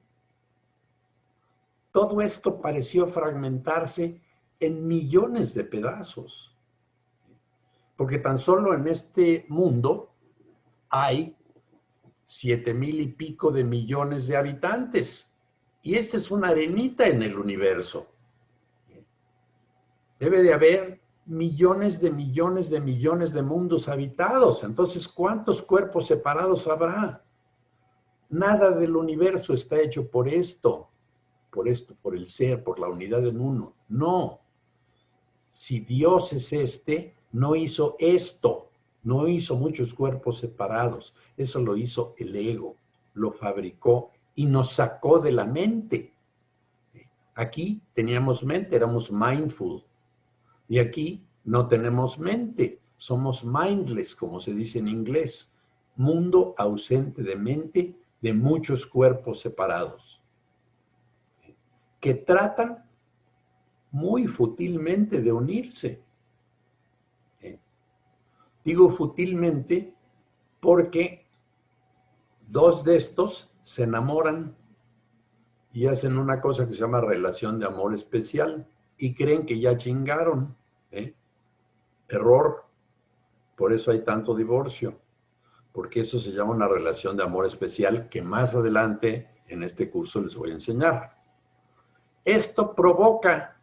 Todo esto pareció fragmentarse en millones de pedazos. Porque tan solo en este mundo hay 7,000 y pico de millones de habitantes. Y esta es una arenita en el universo. Debe de haber millones de millones de millones de mundos habitados. Entonces, ¿cuántos cuerpos separados habrá? Nada del universo está hecho por esto, por el ser, por la unidad en uno. No. Si Dios es no hizo esto, no hizo muchos cuerpos separados. Eso lo hizo el ego, lo fabricó y nos sacó de la mente. Aquí teníamos mente, éramos mindful. Y aquí no tenemos mente, somos mindless, como se dice en inglés. Mundo ausente de mente, de muchos cuerpos separados, que tratan muy fútilmente de unirse. Digo fútilmente porque dos de estos se enamoran y hacen una cosa que se llama relación de amor especial y creen que ya chingaron. Error. Por eso hay tanto divorcio, porque eso se llama una relación de amor especial que más adelante en este curso les voy a enseñar. Esto provoca,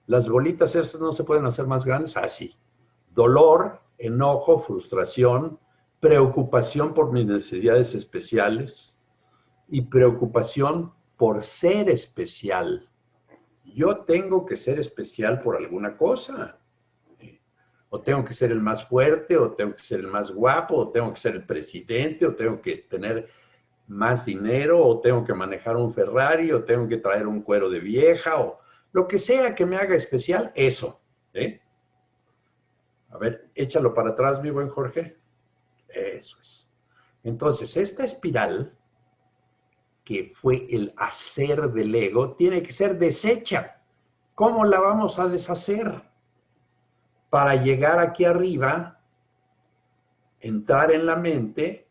las bolitas estas no se pueden hacer más grandes, así. Dolor, enojo, frustración, preocupación por mis necesidades especiales y preocupación por ser especial. Yo tengo que ser especial por alguna cosa. O tengo que ser el más fuerte, o tengo que ser el más guapo, o tengo que ser el presidente, o tengo que tener más dinero, o tengo que manejar un Ferrari, o tengo que traer un cuero de vieja, o lo que sea que me haga especial, eso. A ver, échalo para atrás, mi buen Jorge. Eso es. Entonces, esta espiral, que fue el hacer del ego, tiene que ser deshecha. ¿Cómo la vamos a deshacer? Para llegar aquí arriba, entrar en la mente,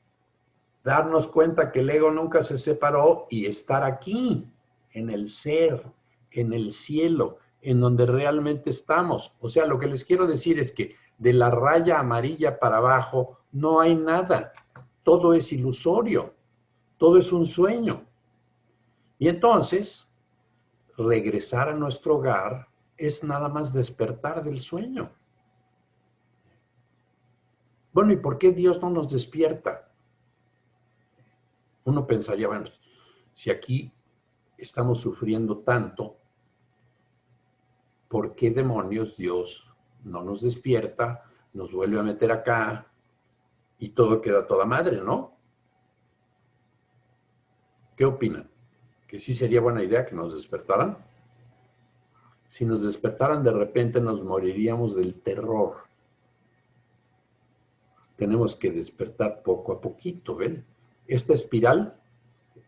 darnos cuenta que el ego nunca se separó y estar aquí, en el ser, en el cielo, en donde realmente estamos. O sea, lo que les quiero decir es que de la raya amarilla para abajo no hay nada. Todo es ilusorio, todo es un sueño. Y entonces, regresar a nuestro hogar es nada más despertar del sueño. Bueno, ¿y por qué Dios no nos despierta? Uno pensaría, bueno, si aquí estamos sufriendo tanto, ¿por qué demonios Dios no nos despierta, nos vuelve a meter acá y todo queda toda madre, ¿no? ¿Qué opinan? ¿Que sí sería buena idea que nos despertaran? Si nos despertaran de repente nos moriríamos del terror. Tenemos que despertar poco a poquito, ¿ven? Esta espiral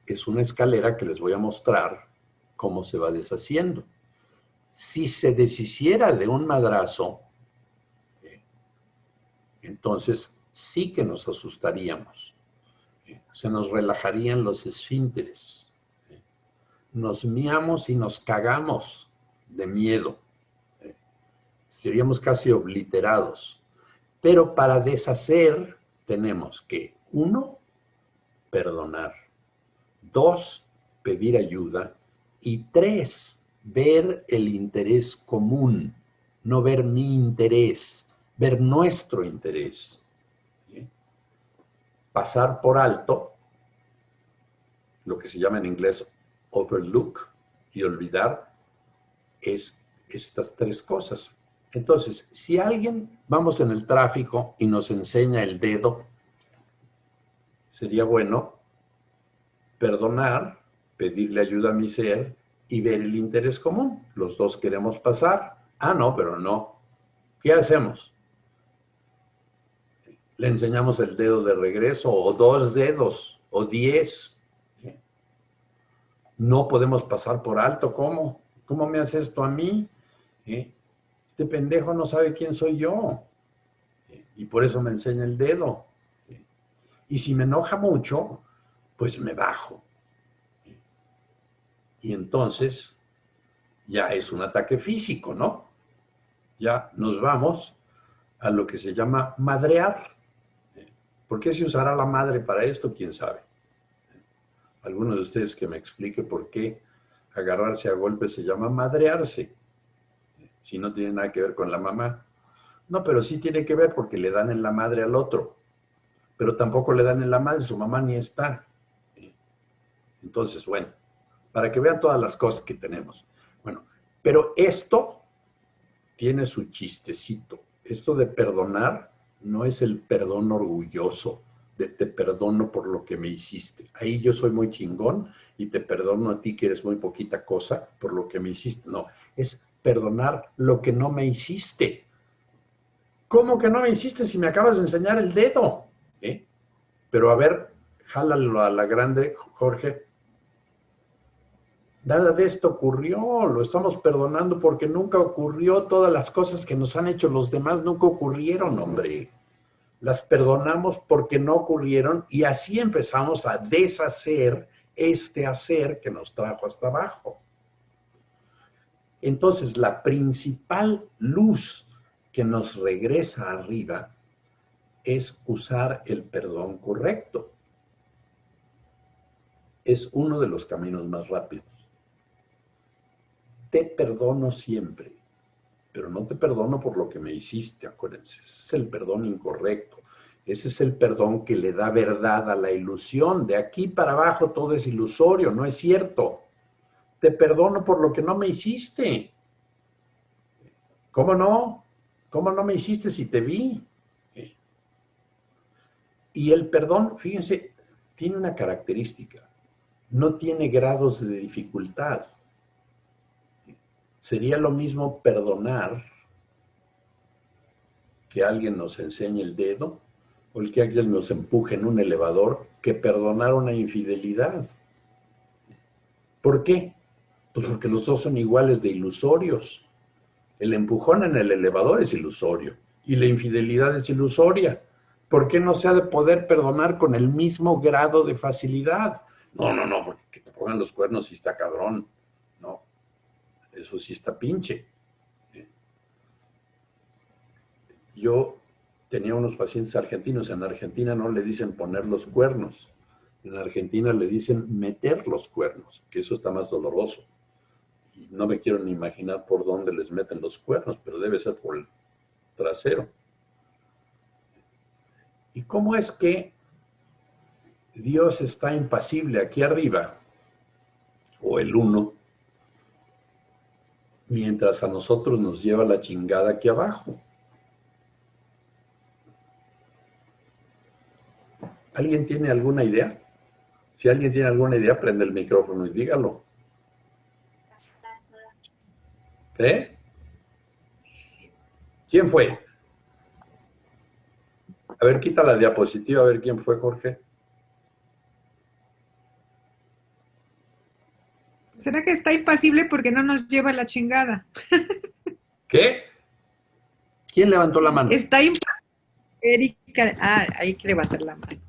es una escalera que les voy a mostrar cómo se va deshaciendo. Si se deshiciera de un madrazo, entonces sí que nos asustaríamos. Se nos relajarían los esfínteres. Nos miamos y nos cagamos de miedo. Seríamos casi obliterados. Pero para deshacer tenemos que, 1, perdonar. 2, pedir ayuda. Y 3, ver el interés común, no ver mi interés, ver nuestro interés. ¿Sí? Pasar por alto, lo que se llama en inglés overlook, y olvidar es estas 3 cosas. Entonces, si alguien, vamos en el tráfico y nos enseña el dedo, sería bueno perdonar, pedirle ayuda a mi ser y ver el interés común. Los dos queremos pasar. Ah, no, pero no. ¿Qué hacemos? Le enseñamos el dedo de regreso, o 2 dedos, o 10. No podemos pasar por alto. ¿Cómo? ¿Cómo me hace esto a mí? Este pendejo no sabe quién soy yo. Y por eso me enseña el dedo. Y si me enoja mucho, pues me bajo. Y entonces ya es un ataque físico, ¿no? Ya nos vamos a lo que se llama madrear. ¿Por qué se usará la madre para esto? ¿Quién sabe? Alguno de ustedes que me explique por qué agarrarse a golpes se llama madrearse, si no tiene nada que ver con la mamá. No, pero sí tiene que ver porque le dan en la madre al otro, pero tampoco le dan en la madre, su mamá ni está. Entonces, bueno, para que vean todas las cosas que tenemos. Bueno, pero esto tiene su chistecito. Esto de perdonar no es el perdón orgulloso, de te perdono por lo que me hiciste. Ahí yo soy muy chingón y te perdono a ti que eres muy poquita cosa por lo que me hiciste. No, es perdonar lo que no me hiciste. ¿Cómo que no me hiciste si me acabas de enseñar el dedo? Pero a ver, jálalo a la grande, Jorge. Nada de esto ocurrió, lo estamos perdonando porque nunca ocurrió, todas las cosas que nos han hecho los demás nunca ocurrieron, hombre. Las perdonamos porque no ocurrieron y así empezamos a deshacer este hacer que nos trajo hasta abajo. Entonces, la principal luz que nos regresa arriba es usar el perdón correcto. Es uno de los caminos más rápidos. Te perdono siempre, pero no te perdono por lo que me hiciste, acuérdense. Ese es el perdón incorrecto. Ese es el perdón que le da verdad a la ilusión. De aquí para abajo todo es ilusorio, no es cierto. Te perdono por lo que no me hiciste. ¿Cómo no? ¿Cómo no me hiciste si te vi? Y el perdón, fíjense, tiene una característica. No tiene grados de dificultad. Sería lo mismo perdonar que alguien nos enseñe el dedo o el que alguien nos empuje en un elevador que perdonar una infidelidad. ¿Por qué? Pues porque los dos son iguales de ilusorios. El empujón en el elevador es ilusorio y la infidelidad es ilusoria. ¿Por qué no se ha de poder perdonar con el mismo grado de facilidad? No, porque que te pongan los cuernos sí está cabrón. No, eso sí está pinche. Yo tenía unos pacientes argentinos. En Argentina no le dicen poner los cuernos. En Argentina le dicen meter los cuernos, que eso está más doloroso. Y no me quiero ni imaginar por dónde les meten los cuernos, pero debe ser por el trasero. ¿Y cómo es que Dios está impasible aquí arriba, o el uno, mientras a nosotros nos lleva la chingada aquí abajo? ¿Alguien tiene alguna idea? Si alguien tiene alguna idea, prende el micrófono y dígalo. ¿Quién fue? A ver, quita la diapositiva, a ver quién fue, Jorge. ¿Será que está impasible porque no nos lleva la chingada? ¿Qué? ¿Quién levantó la mano? Está impasible, Erika. Ah, hay que levantar la mano.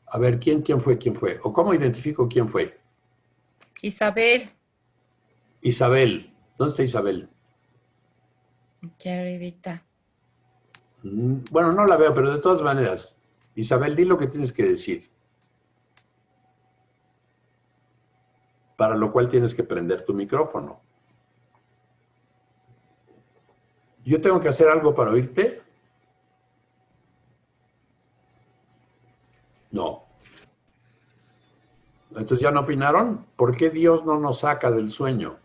A ver, ¿quién fue? ¿Quién fue? ¿O cómo identifico quién fue? Isabel. Isabel. ¿Dónde está Isabel? Aquí arribita. Bueno, no la veo, pero de todas maneras. Isabel, di lo que tienes que decir. Para lo cual tienes que prender tu micrófono. ¿Yo tengo que hacer algo para oírte? No. Entonces, ¿ya no opinaron? ¿Por qué Dios no nos saca del sueño?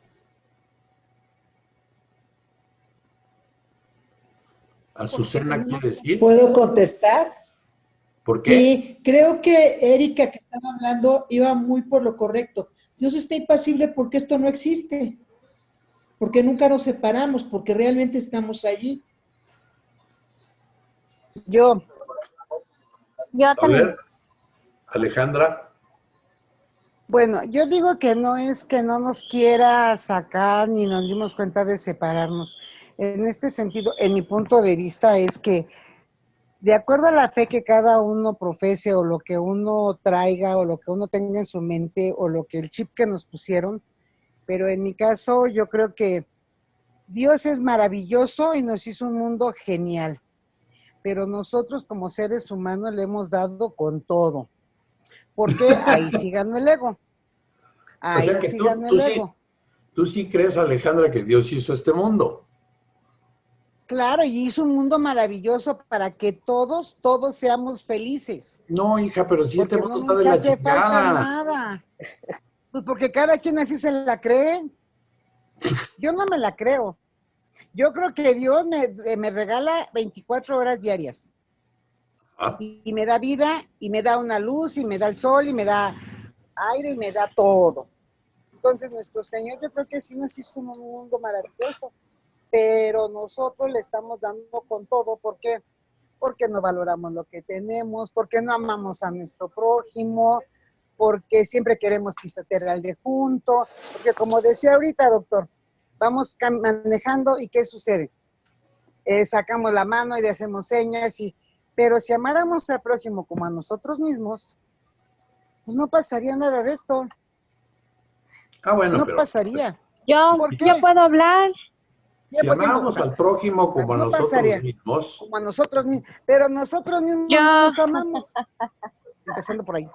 ¿Azucena quiere decir? ¿Puedo contestar? ¿Por qué? Sí, creo que Erika que estaba hablando iba muy por lo correcto. Dios está impasible porque esto no existe, porque nunca nos separamos, porque realmente estamos allí. Yo A también. ver, Alejandra. Bueno, yo digo que no es que no nos quiera sacar ni nos dimos cuenta de separarnos. En este sentido, en mi punto de vista es que de acuerdo a la fe que cada uno profese o lo que uno traiga o lo que uno tenga en su mente o lo que el chip que nos pusieron, pero en mi caso yo creo que Dios es maravilloso y nos hizo un mundo genial, pero nosotros como seres humanos le hemos dado con todo. Porque ahí sí ganó el ego. O sea Ahí que sí ganó el ego. tú sí crees, Alejandra, que Dios hizo este mundo. Claro, y hizo un mundo maravilloso para que todos seamos felices. No, hija, pero si este Porque mundo no está nos de la hace falta chingada. nada. Pues porque cada quien así se la cree. Yo no me la creo. Yo creo que Dios me regala 24 horas diarias. Ah, Y me da vida, y me da una luz, y me da el sol, y me da aire, y me da todo. Entonces nuestro Señor yo creo que sí nos hizo un mundo maravilloso, pero nosotros le estamos dando con todo. ¿Por qué? Porque no valoramos lo que tenemos, porque no amamos a nuestro prójimo, porque siempre queremos pisotear al de junto, porque como decía ahorita, doctor, vamos manejando y ¿qué sucede? Sacamos la mano y le hacemos señas, pero si amáramos al prójimo como a nosotros mismos, pues no pasaría nada de esto. bueno, No pero pasaría. Yo ¿Por qué? puedo hablar. si amáramos al prójimo como a no nosotros pasaría. mismos, Como a nosotros mismos, pero nosotros mismos Yo. no nos amamos. Empezando por ahí.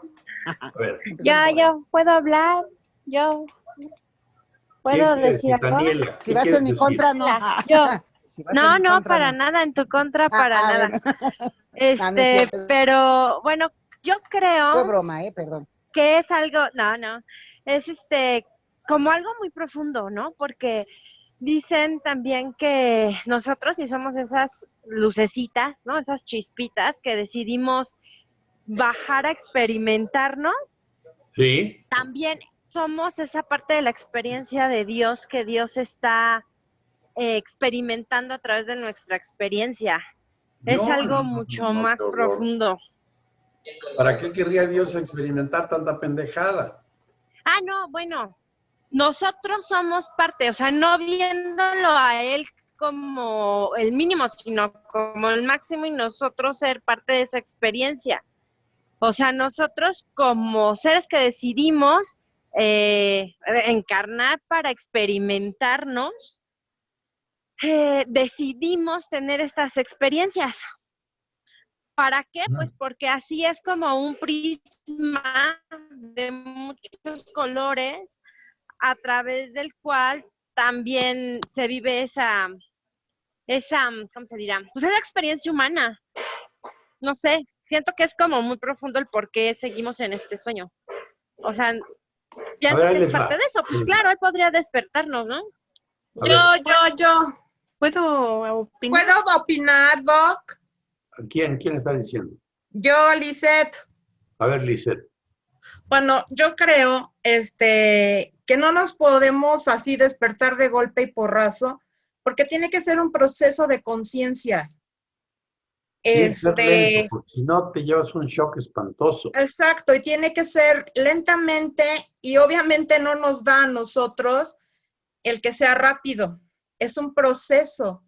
a ver, Yo puedo hablar. Yo ¿quién puedo quiere decir decir, algo. Daniela? Si ¿Qué vas quieres en mi decir? contra, no. Yo. Si vas en mi No, contra, para nada, en tu contra, para nada. bueno. No, no es cierto. Pero bueno, yo Fue creo broma, perdón. que es algo, no, es como algo muy profundo, ¿no? Porque dicen también que nosotros si somos esas lucecitas, ¿no? Esas chispitas que decidimos bajar a experimentarnos, Sí. también somos esa parte de la experiencia de Dios que Dios está experimentando a través de nuestra experiencia. Es No, algo mucho más qué horror. profundo. ¿Para qué querría Dios experimentar tanta pendejada? No, bueno, nosotros somos parte, o sea, no viéndolo a Él como el mínimo, sino como el máximo y nosotros ser parte de esa experiencia. O sea, nosotros como seres que decidimos encarnar para experimentarnos, decidimos tener estas experiencias. ¿Para qué? Pues porque así es como un prisma de muchos colores a través del cual también se vive esa, ¿cómo se dirá? Pues esa experiencia humana. No sé, siento que es como muy profundo el por qué seguimos en este sueño. O sea, pienso que es parte de eso. Pues claro, él podría despertarnos, ¿no? Yo. ¿Puedo opinar? ¿Puedo opinar, Doc? ¿Quién está diciendo? Yo, Lisette. A ver, Lisette. Bueno, yo creo que no nos podemos así despertar de golpe y porrazo, porque tiene que ser un proceso de conciencia. Tiene que ser lento, porque si no te llevas un shock espantoso. Exacto, y tiene que ser lentamente y obviamente no nos da a nosotros el que sea rápido. Es un proceso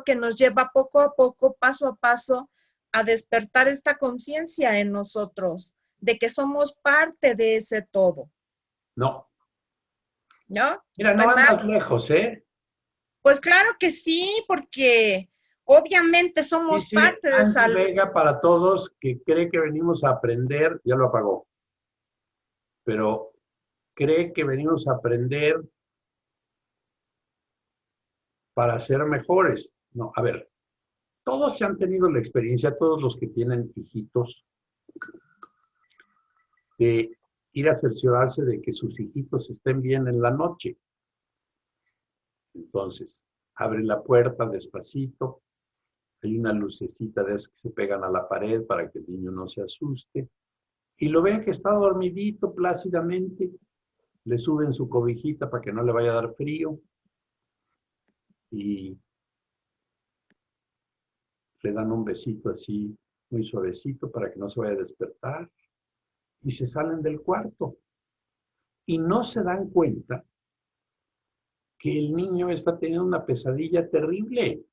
que nos lleva poco a poco, paso a paso, a despertar esta conciencia en nosotros, de que somos parte de ese todo. No. ¿No? Mira, no andas lejos, ¿eh? Pues claro que sí, porque obviamente somos Sí, parte de esa Andy Vega, para todos que cree que venimos a aprender, ya lo apagó. Pero cree que venimos a aprender para ser mejores. No, a ver, todos se han tenido la experiencia, todos los que tienen hijitos, de ir a cerciorarse de que sus hijitos estén bien en la noche. Entonces, abre la puerta despacito, hay una lucecita de esas que se pegan a la pared para que el niño no se asuste, y lo ven que está dormidito plácidamente, le suben su cobijita para que no le vaya a dar frío, y le dan un besito así, muy suavecito, para que no se vaya a despertar, y se salen del cuarto. Y no se dan cuenta que el niño está teniendo una pesadilla terrible.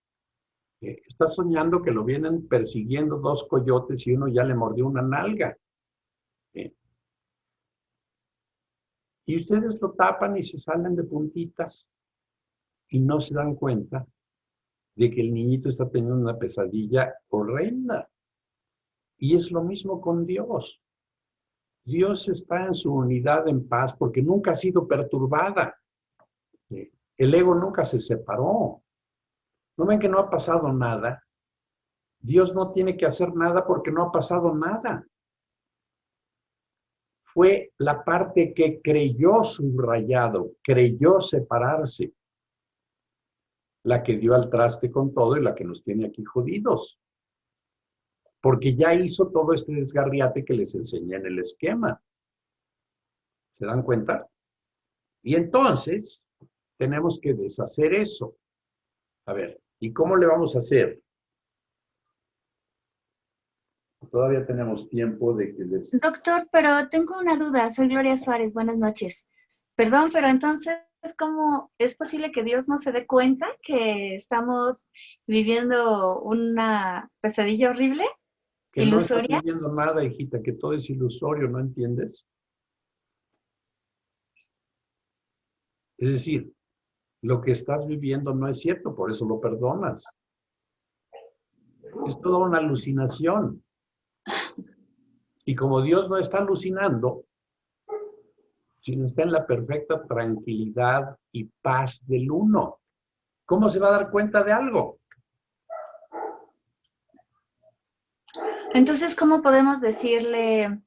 Está soñando que lo vienen persiguiendo dos coyotes y uno ya le mordió una nalga. Y ustedes lo tapan y se salen de puntitas y no se dan cuenta de que el niñito está teniendo una pesadilla horrenda. Y es lo mismo con Dios. Dios está en su unidad en paz porque nunca ha sido perturbada. El ego nunca se separó. ¿No ven que no ha pasado nada? Dios no tiene que hacer nada porque no ha pasado nada. Fue la parte que creyó subrayado, creyó separarse, la que dio al traste con todo y la que nos tiene aquí jodidos. Porque ya hizo todo este desgarriate que les enseñé en el esquema. ¿Se dan cuenta? Y entonces tenemos que deshacer eso. A ver, ¿y cómo le vamos a hacer? Todavía tenemos tiempo de que les... Doctor, pero tengo una duda. Soy Gloria Suárez. Buenas noches. Perdón, pero entonces, ¿cómo es posible que Dios no se dé cuenta que estamos viviendo una pesadilla horrible? Que ¿Ilusoria? no estás viviendo nada, hijita, que todo es ilusorio, ¿no entiendes? Es decir, lo que estás viviendo no es cierto, por eso lo perdonas. Es toda una alucinación. Y como Dios no está alucinando, sino está en la perfecta tranquilidad y paz del uno, ¿cómo se va a dar cuenta de algo? Entonces, ¿cómo podemos decirle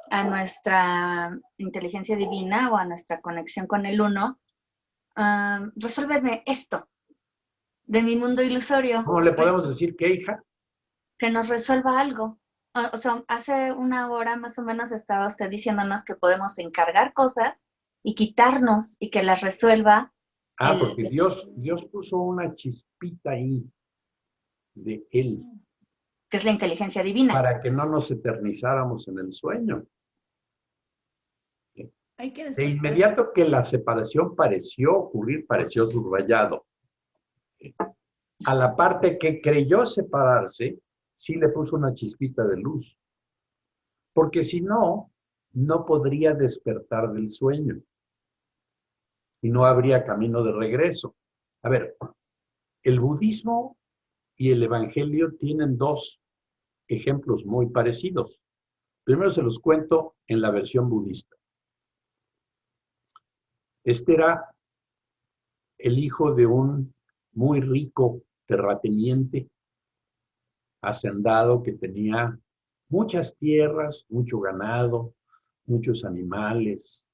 a nuestra inteligencia divina o a nuestra conexión con el uno, resuélveme esto de mi mundo ilusorio? ¿Cómo le podemos decir qué, hija? Que nos resuelva algo. O sea, hace una hora más o menos estaba usted diciéndonos que podemos encargar cosas y quitarnos y que las resuelva. Porque Dios puso una chispita ahí de Él. Que es la inteligencia divina. Para que no nos eternizáramos en el sueño. De inmediato que la separación pareció ocurrir, pareció subrayado. A la parte que creyó separarse, sí le puso una chispita de luz. Porque si no, no podría despertar del sueño. Y no habría camino de regreso. A ver, el budismo y el evangelio tienen dos ejemplos muy parecidos. Primero se los cuento en la versión budista. Este era el hijo de un muy rico terrateniente, hacendado, que tenía muchas tierras, mucho ganado, muchos animales,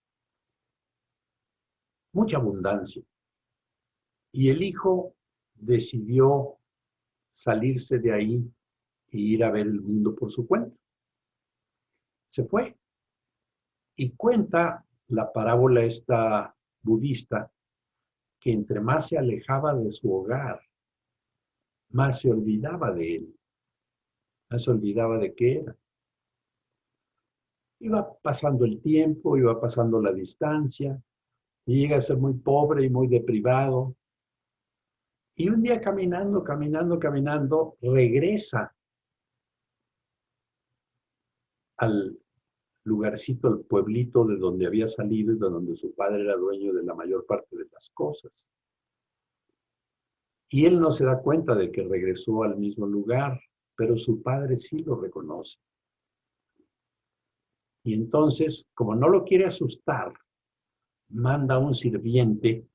mucha abundancia. Y el hijo decidió salirse de ahí e ir a ver el mundo por su cuenta. Se fue y cuenta la parábola esta budista que entre más se alejaba de su hogar, más se olvidaba de él. Ya se olvidaba de qué era. Iba pasando el tiempo, iba pasando la distancia, y llega a ser muy pobre y muy deprivado. Y un día caminando, regresa al lugarcito, al pueblito de donde había salido y de donde su padre era dueño de la mayor parte de las cosas. Y él no se da cuenta de que regresó al mismo lugar, pero su padre sí lo reconoce. Y entonces, como no lo quiere asustar, manda a un sirviente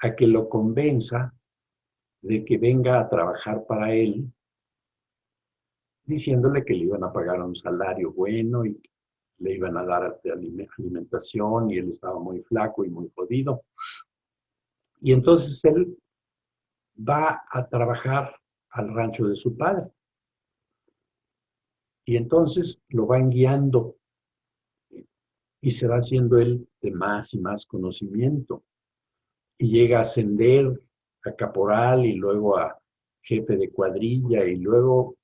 a que lo convenza de que venga a trabajar para él, diciéndole que le iban a pagar un salario bueno y le iban a dar alimentación, y él estaba muy flaco y muy jodido. Y entonces él va a trabajar al rancho de su padre. Y entonces lo van guiando y se va haciendo él de más y más conocimiento. Y llega a ascender a caporal y luego a jefe de cuadrilla, y luego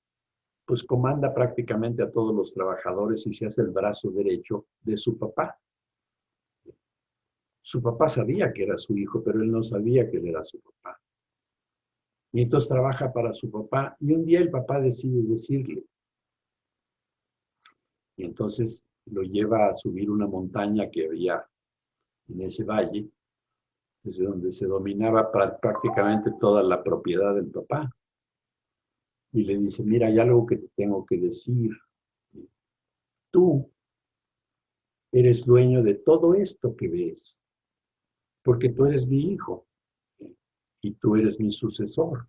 pues comanda prácticamente a todos los trabajadores y se hace el brazo derecho de su papá. Su papá sabía que era su hijo, pero él no sabía que él era su papá. Y entonces trabaja para su papá, y un día el papá decide decirle. Y entonces lo lleva a subir una montaña que había en ese valle, desde donde se dominaba prácticamente toda la propiedad del papá. Y le dice, mira, hay algo que te tengo que decir. Tú eres dueño de todo esto que ves, porque tú eres mi hijo y tú eres mi sucesor.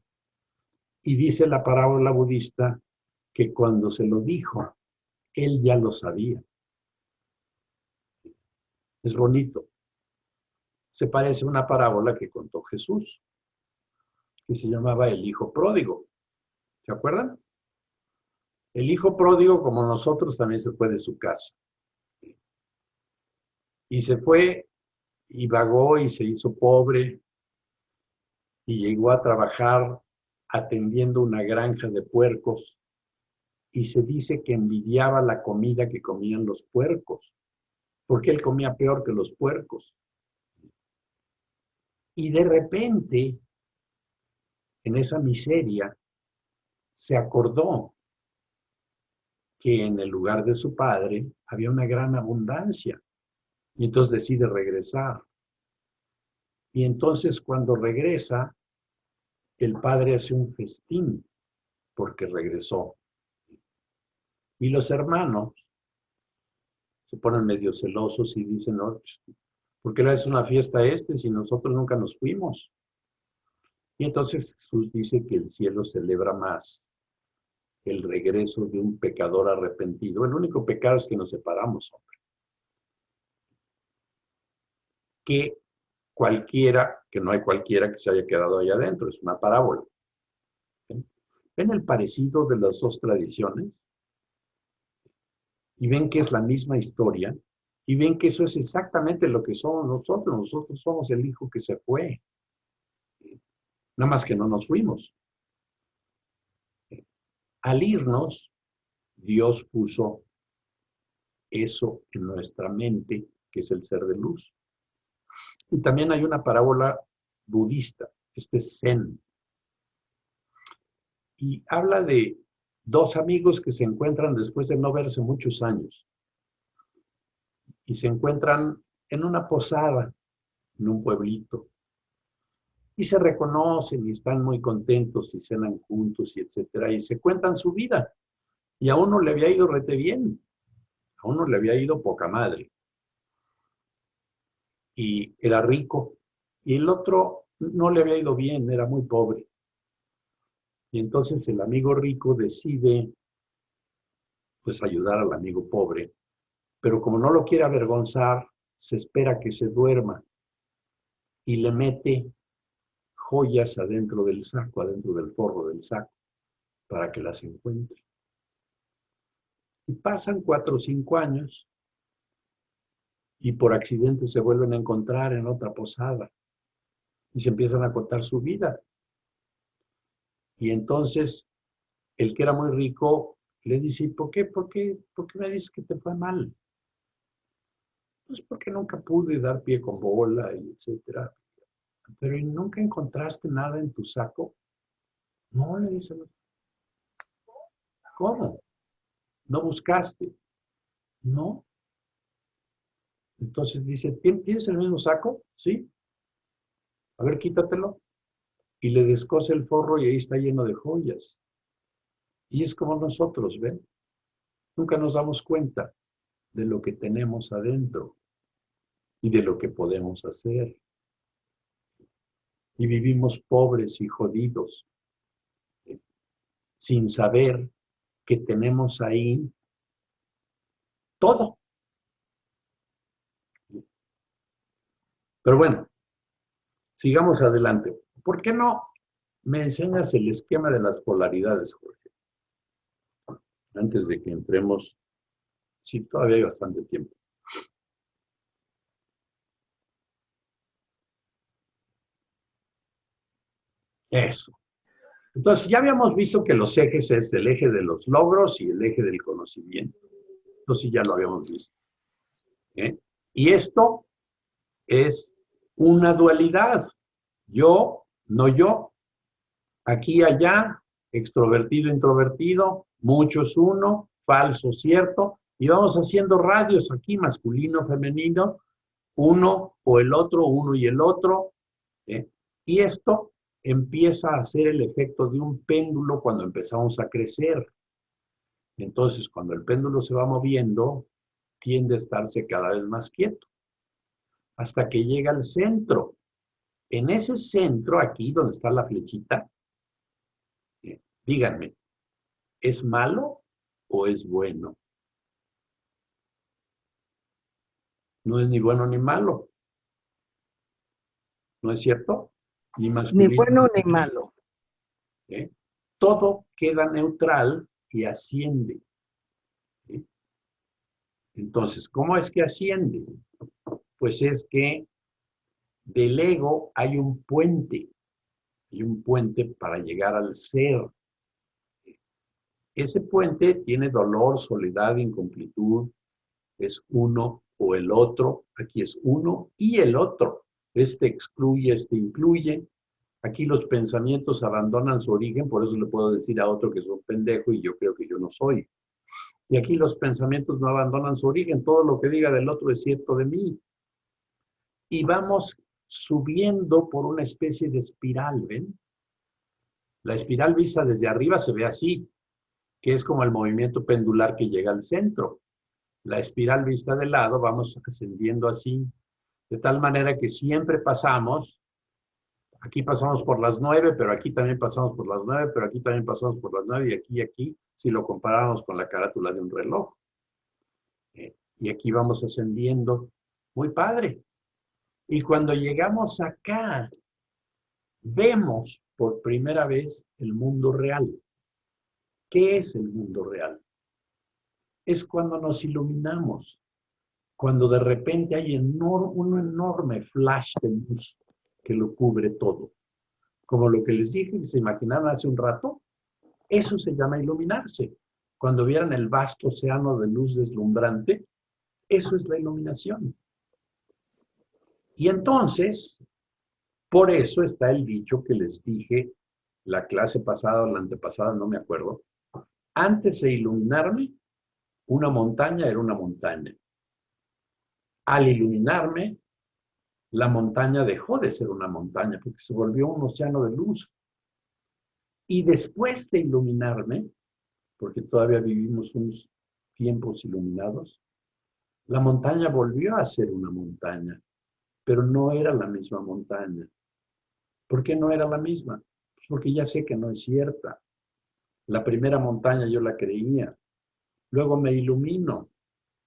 Y dice la parábola budista que cuando se lo dijo, él ya lo sabía. Es bonito. Se parece a una parábola que contó Jesús, que se llamaba el hijo pródigo. ¿Se acuerdan? El hijo pródigo, como nosotros, también se fue de su casa. Y se fue y vagó y se hizo pobre y llegó a trabajar atendiendo una granja de puercos, y se dice que envidiaba la comida que comían los puercos, porque él comía peor que los puercos. Y de repente, en esa miseria, se acordó que en el lugar de su padre había una gran abundancia, y entonces decide regresar. Y entonces cuando regresa, el padre hace un festín porque regresó. Y los hermanos se ponen medio celosos y dicen, no, ¿por qué le haces una fiesta a este si nosotros nunca nos fuimos? Y entonces Jesús dice que el cielo celebra más el regreso de un pecador arrepentido. El único pecado es que nos separamos, hombre. Que cualquiera, que no hay cualquiera que se haya quedado ahí adentro, es una parábola. ¿Ven el parecido de las dos tradiciones? Y ven que es la misma historia, y ven que eso es exactamente lo que somos nosotros. Nosotros somos el hijo que se fue. Nada más que no nos fuimos. Al irnos, Dios puso eso en nuestra mente, que es el ser de luz. Y también hay una parábola budista, este es Zen. Y habla de dos amigos que se encuentran después de no verse muchos años. Y se encuentran en una posada, en un pueblito. Y se reconocen y están muy contentos y cenan juntos y etcétera. Y se cuentan su vida. Y a uno le había ido rete bien. A uno le había ido poca madre. Y era rico. Y el otro no le había ido bien, era muy pobre. Y entonces el amigo rico decide pues ayudar al amigo pobre, pero como no lo quiere avergonzar, se espera que se duerma y le mete joyas adentro del saco, adentro del forro del saco, para que las encuentre. Y pasan 4 o 5 años y por accidente se vuelven a encontrar en otra posada y se empiezan a contar su vida. Y entonces el que era muy rico le dice, ¿por qué me dices que te fue mal? Pues porque nunca pude dar pie con bola, y etcétera. Pero ¿y nunca encontraste nada en tu saco? No, le dice. ¿Cómo? ¿No buscaste? No. Entonces dice, ¿tienes el mismo saco? Sí. A ver, quítatelo. Y le descose el forro y ahí está lleno de joyas. Y es como nosotros, ¿ven? Nunca nos damos cuenta de lo que tenemos adentro y de lo que podemos hacer. Y vivimos pobres y jodidos, sin saber que tenemos ahí todo. Pero bueno, sigamos adelante. ¿Por qué no me enseñas el esquema de las polaridades, Jorge? Antes de que entremos, sí, todavía hay bastante tiempo. Eso. Entonces, ya habíamos visto que los ejes es el eje de los logros y el eje del conocimiento. Entonces, ya lo habíamos visto. Y esto es una dualidad. Yo, no yo. Aquí, allá, extrovertido, introvertido, muchos uno, falso, cierto. Y vamos haciendo radios aquí, masculino, femenino, uno o el otro, uno y el otro. Y esto empieza a hacer el efecto de un péndulo cuando empezamos a crecer. Entonces, cuando el péndulo se va moviendo, tiende a estarse cada vez más quieto, hasta que llega al centro. En ese centro, aquí donde está la flechita, díganme, ¿es malo o es bueno? No es ni bueno ni malo. ¿No es cierto? Ni masculino. Ni bueno ni malo. Todo queda neutral y asciende. Entonces, ¿cómo es que asciende? Pues es que del ego hay un puente. Hay un puente para llegar al ser. Ese puente tiene dolor, soledad, incompletud. Es uno o el otro. Aquí es uno y el otro. Este excluye, este incluye. Aquí los pensamientos abandonan su origen, por eso le puedo decir a otro que es un pendejo y yo creo que yo no soy. Y aquí los pensamientos no abandonan su origen, todo lo que diga del otro es cierto de mí. Y vamos subiendo por una especie de espiral, ¿ven? La espiral vista desde arriba se ve así, que es como el movimiento pendular que llega al centro. La espiral vista de lado vamos ascendiendo así, de tal manera que siempre pasamos. Aquí pasamos por las 9, pero aquí también pasamos por las 9, pero aquí también pasamos por las 9 y aquí, si lo comparamos con la carátula de un reloj. Y aquí vamos ascendiendo. Muy padre. Y cuando llegamos acá, vemos por primera vez el mundo real. ¿Qué es el mundo real? Es cuando nos iluminamos, cuando de repente hay un enorme flash de luz que lo cubre todo. Como lo que les dije, que se imaginaron hace un rato, eso se llama iluminarse. Cuando vieran el vasto océano de luz deslumbrante, eso es la iluminación. Y entonces, por eso está el dicho que les dije la clase pasada o la antepasada, no me acuerdo. Antes de iluminarme, una montaña era una montaña. Al iluminarme, la montaña dejó de ser una montaña porque se volvió un océano de luz. Y después de iluminarme, porque todavía vivimos unos tiempos iluminados, la montaña volvió a ser una montaña, pero no era la misma montaña. ¿Por qué no era la misma? Pues porque ya sé que no es cierta. La primera montaña yo la creía. Luego me ilumino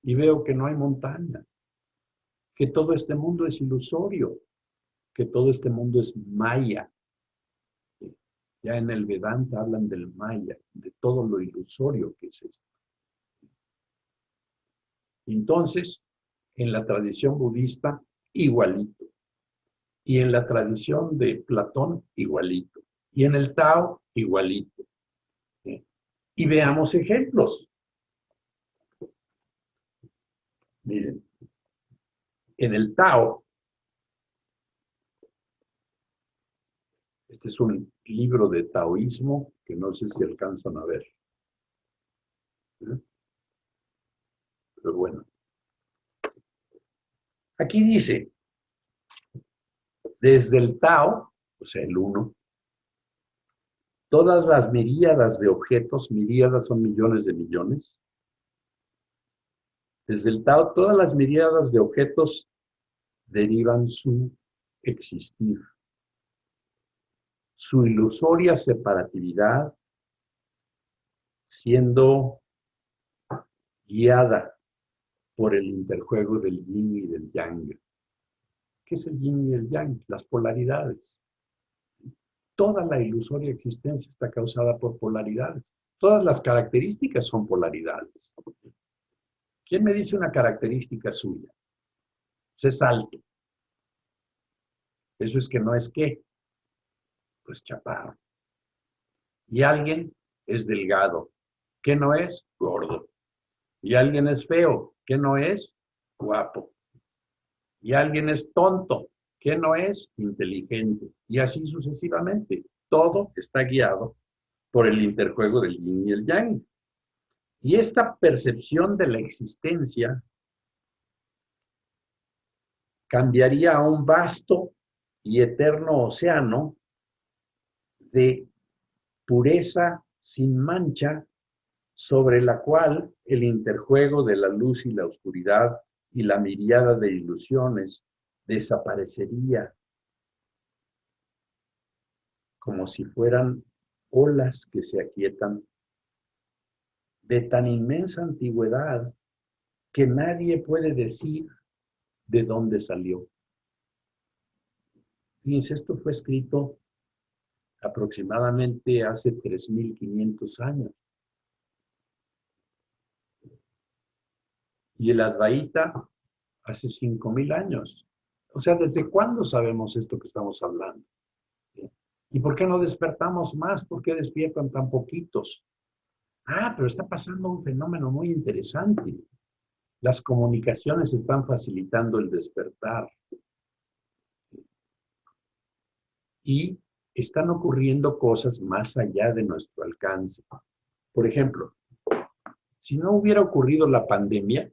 y veo que no hay montaña, que todo este mundo es ilusorio, que todo este mundo es maya. Ya en el Vedanta hablan del maya, de todo lo ilusorio que es esto. Entonces, en la tradición budista, igualito. Y en la tradición de Platón, igualito. Y en el Tao, igualito. Y veamos ejemplos. Miren, en el Tao, este es un libro de taoísmo que no sé si alcanzan a ver. ¿Eh? Pero bueno. Aquí dice, desde el Tao, o sea, el uno, todas las miríadas de objetos, miríadas son millones de millones. Desde el Tao, todas las miríadas de objetos derivan su existir. Su ilusoria separatividad siendo guiada por el interjuego del yin y del yang. ¿Qué es el yin y el yang? Las polaridades. Toda la ilusoria existencia está causada por polaridades. Todas las características son polaridades. ¿Quién me dice una característica suya? Pues es alto. Eso es que no es qué. Pues chaparro. Y alguien es delgado. ¿Qué no es? Gordo. Y alguien es feo. ¿Qué no es? Guapo. Y alguien es tonto. ¿Qué no es? Inteligente. Y así sucesivamente. Todo está guiado por el interjuego del yin y el yang. Y esta percepción de la existencia cambiaría a un vasto y eterno océano de pureza sin mancha, sobre la cual el interjuego de la luz y la oscuridad y la miríada de ilusiones desaparecería, como si fueran olas que se aquietan, de tan inmensa antigüedad que nadie puede decir de dónde salió. Fíjense, esto fue escrito aproximadamente hace 3.500 años. Y el Advaita hace 5.000 años. O sea, ¿desde cuándo sabemos esto que estamos hablando? ¿Sí? ¿Y por qué no despertamos más? ¿Por qué despiertan tan poquitos? Ah, pero está pasando un fenómeno muy interesante. Las comunicaciones están facilitando el despertar. Y están ocurriendo cosas más allá de nuestro alcance. Por ejemplo, si no hubiera ocurrido la pandemia,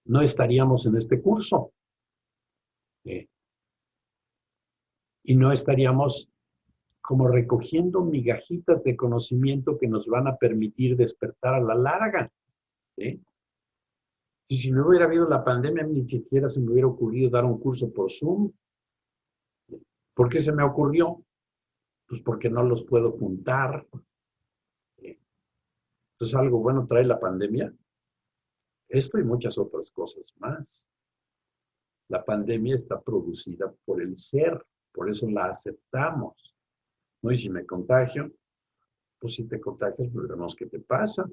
no estaríamos en este curso. Y no estaríamos como recogiendo migajitas de conocimiento que nos van a permitir despertar a la larga. Y si no hubiera habido la pandemia, ni siquiera se me hubiera ocurrido dar un curso por Zoom. ¿Por qué se me ocurrió? Pues porque no los puedo juntar. Entonces, algo bueno trae la pandemia. Esto y muchas otras cosas más. La pandemia está producida por el ser, por eso la aceptamos. ¿No? Y si me contagio, pues si te contagias, pues vemos qué te pasa.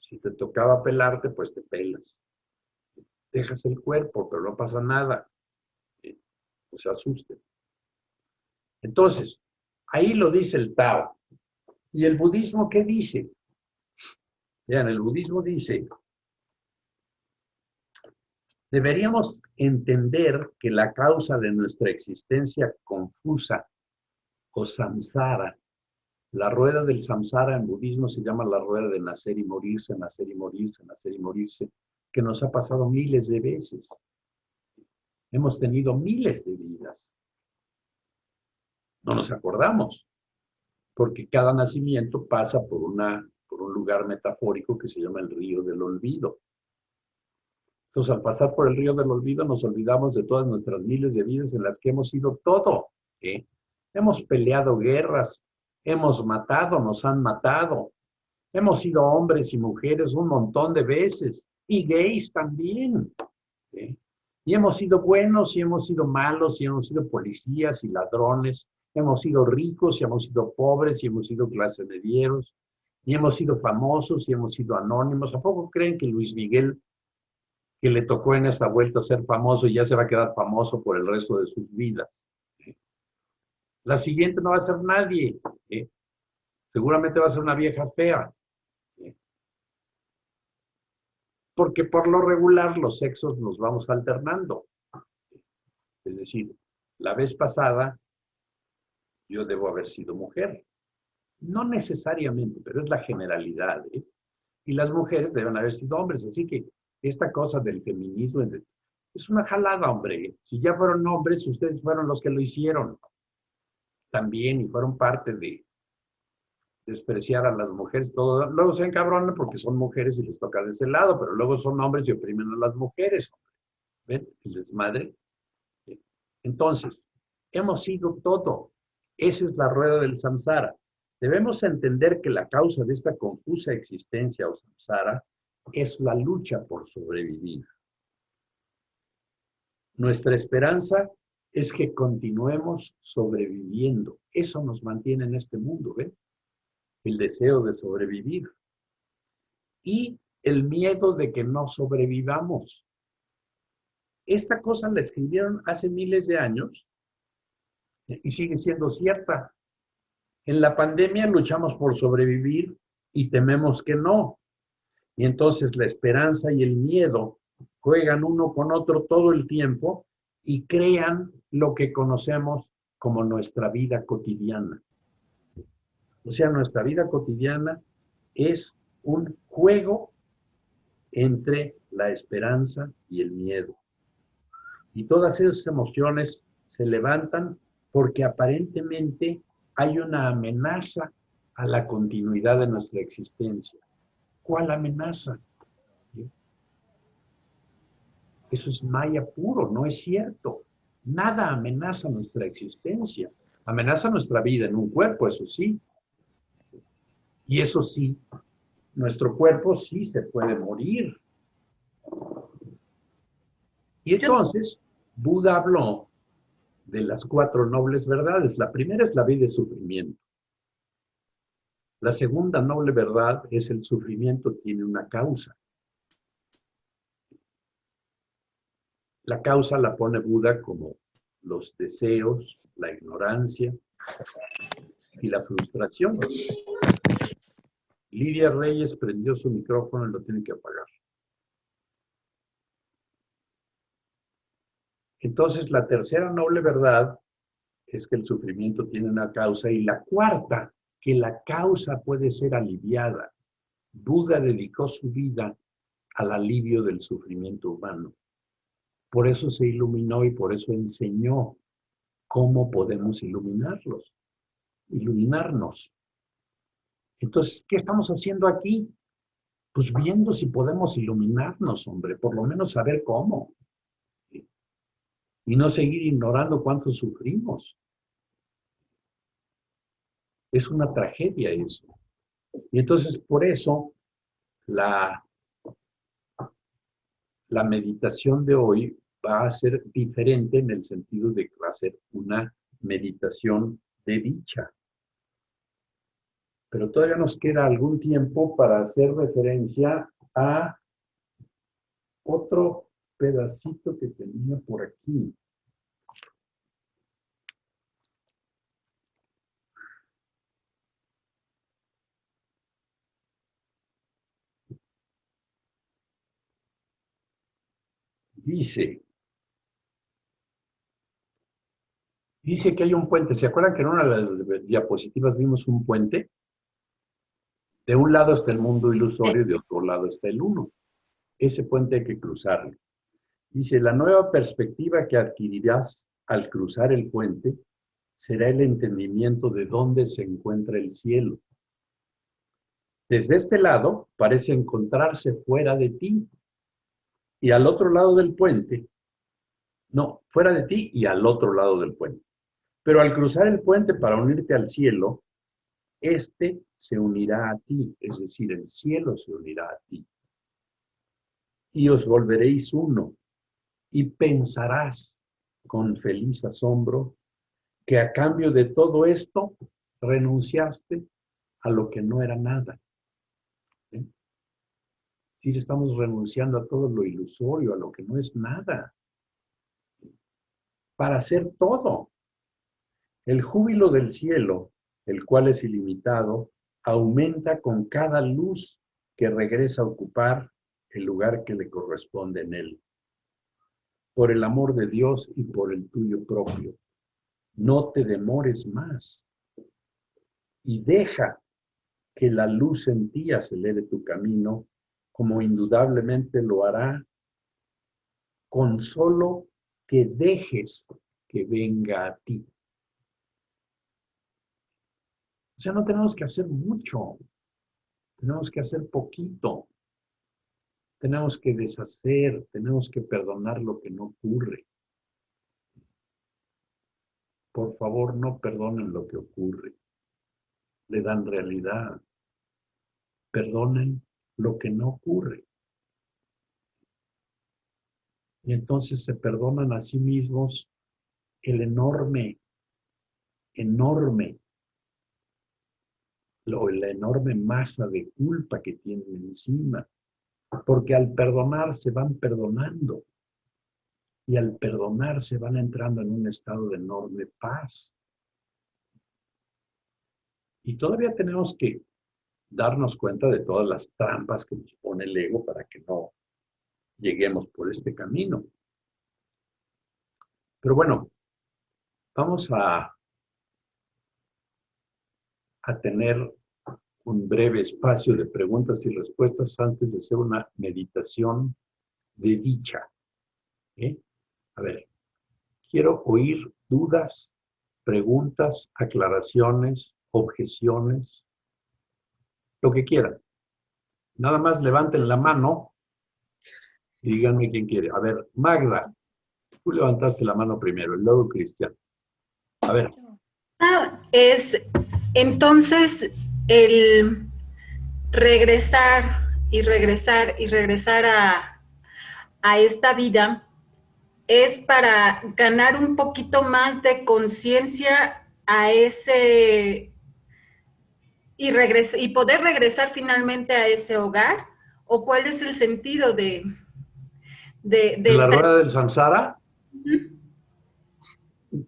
Si te tocaba pelarte, pues te pelas. Dejas el cuerpo, pero no pasa nada. No se asusten. Entonces, ahí lo dice el Tao. ¿Y el budismo qué dice? Vean, el budismo dice, deberíamos entender que la causa de nuestra existencia confusa o samsara, la rueda del samsara en budismo se llama la rueda de nacer y morirse, nacer y morirse, nacer y morirse, que nos ha pasado miles de veces. Hemos tenido miles de vidas. No nos acordamos, porque cada nacimiento pasa por un lugar metafórico que se llama el río del olvido. Entonces, al pasar por el río del olvido, nos olvidamos de todas nuestras miles de vidas en las que hemos sido todo. Hemos peleado guerras, hemos matado, nos han matado. Hemos sido hombres y mujeres un montón de veces, y gays también. Y hemos sido buenos, y hemos sido malos, y hemos sido policías y ladrones. Hemos sido ricos, y hemos sido pobres, y hemos sido clase medieros. Y hemos sido famosos, y hemos sido anónimos. ¿A poco creen que Luis Miguel, que le tocó en esta vuelta ser famoso, y ya se va a quedar famoso por el resto de sus vidas? La siguiente no va a ser nadie. Seguramente va a ser una vieja fea. Porque por lo regular los sexos nos vamos alternando. Es decir, la vez pasada yo debo haber sido mujer. No necesariamente, pero es la generalidad, ¿eh? Y las mujeres deben haber sido hombres. Así que esta cosa del feminismo es una jalada, hombre. Si ya fueron hombres, ustedes fueron los que lo hicieron también y fueron parte de despreciar a las mujeres. Todo. Luego se encabronan porque son mujeres y les toca de ese lado, pero luego son hombres y oprimen a las mujeres. ¿Ven? El desmadre. Entonces, hemos sido todo. Esa es la rueda del samsara. Debemos entender que la causa de esta confusa existencia o samsara es la lucha por sobrevivir. Nuestra esperanza es que continuemos sobreviviendo. Eso nos mantiene en este mundo, ¿ven? El deseo de sobrevivir. Y el miedo de que no sobrevivamos. Esta cosa la escribieron hace miles de años y sigue siendo cierta. En la pandemia luchamos por sobrevivir y tememos que no. Y entonces la esperanza y el miedo juegan uno con otro todo el tiempo y crean lo que conocemos como nuestra vida cotidiana. O sea, nuestra vida cotidiana es un juego entre la esperanza y el miedo. Y todas esas emociones se levantan porque aparentemente hay una amenaza a la continuidad de nuestra existencia. ¿Cuál amenaza? Eso es maya puro, no es cierto. Nada amenaza nuestra existencia. Amenaza nuestra vida en un cuerpo, eso sí. Y eso sí, nuestro cuerpo sí se puede morir. Y entonces, Buda habló de las 4 nobles verdades. La primera es la vida de sufrimiento. La segunda noble verdad es el sufrimiento tiene una causa. La causa la pone Buda como los deseos, la ignorancia y la frustración. Lidia Reyes prendió su micrófono y lo tiene que apagar. Entonces, la tercera noble verdad es que el sufrimiento tiene una causa. Y la cuarta, que la causa puede ser aliviada. Buda dedicó su vida al alivio del sufrimiento humano. Por eso se iluminó y por eso enseñó cómo podemos iluminarnos. Entonces, ¿qué estamos haciendo aquí? Pues viendo si podemos iluminarnos, hombre, por lo menos saber cómo. Y no seguir ignorando cuánto sufrimos. Es una tragedia eso. Y entonces, por eso, la meditación de hoy va a ser diferente en el sentido de que va a ser una meditación de dicha. Pero todavía nos queda algún tiempo para hacer referencia a otro pedacito que tenía por aquí. Dice que hay un puente. ¿Se acuerdan que en una de las diapositivas vimos un puente? De un lado está el mundo ilusorio y de otro lado está el uno. Ese puente hay que cruzarlo. Dice, la nueva perspectiva que adquirirás al cruzar el puente será el entendimiento de dónde se encuentra el cielo. Desde este lado parece encontrarse fuera de ti y al otro lado del puente, no, fuera de ti y al otro lado del puente. Pero al cruzar el puente para unirte al cielo, este se unirá a ti, es decir, el cielo se unirá a ti. Y os volveréis uno, y pensarás con feliz asombro que a cambio de todo esto renunciaste a lo que no era nada. ¿Eh? Es decir, estamos renunciando a todo lo ilusorio, a lo que no es nada, para hacer todo. El júbilo del cielo, el cual es ilimitado, aumenta con cada luz que regresa a ocupar el lugar que le corresponde en él. Por el amor de Dios y por el tuyo propio, no te demores más y deja que la luz en ti acelere tu camino, como indudablemente lo hará con solo que dejes que venga a ti. O sea, no tenemos que hacer mucho, tenemos que hacer poquito. Tenemos que deshacer, tenemos que perdonar lo que no ocurre. Por favor, no perdonen lo que ocurre. Le dan realidad. Perdonen lo que no ocurre. Y entonces se perdonan a sí mismos el enorme, la enorme masa de culpa que tienen encima. Porque al perdonar se van perdonando. Y al perdonar se van entrando en un estado de enorme paz. Y todavía tenemos que darnos cuenta de todas las trampas que nos pone el ego para que no lleguemos por este camino. Pero bueno, vamos a tener un breve espacio de preguntas y respuestas antes de hacer una meditación de dicha. A ver, quiero oír dudas, preguntas, aclaraciones, objeciones, lo que quieran. Nada más levanten la mano y díganme quién quiere. A ver, Magda, tú levantaste la mano primero, y luego Cristian. A ver. Es entonces el regresar y regresar y regresar a esta vida es para ganar un poquito más de conciencia a ese y poder regresar finalmente a ese hogar, o cuál es el sentido de la rueda del samsara.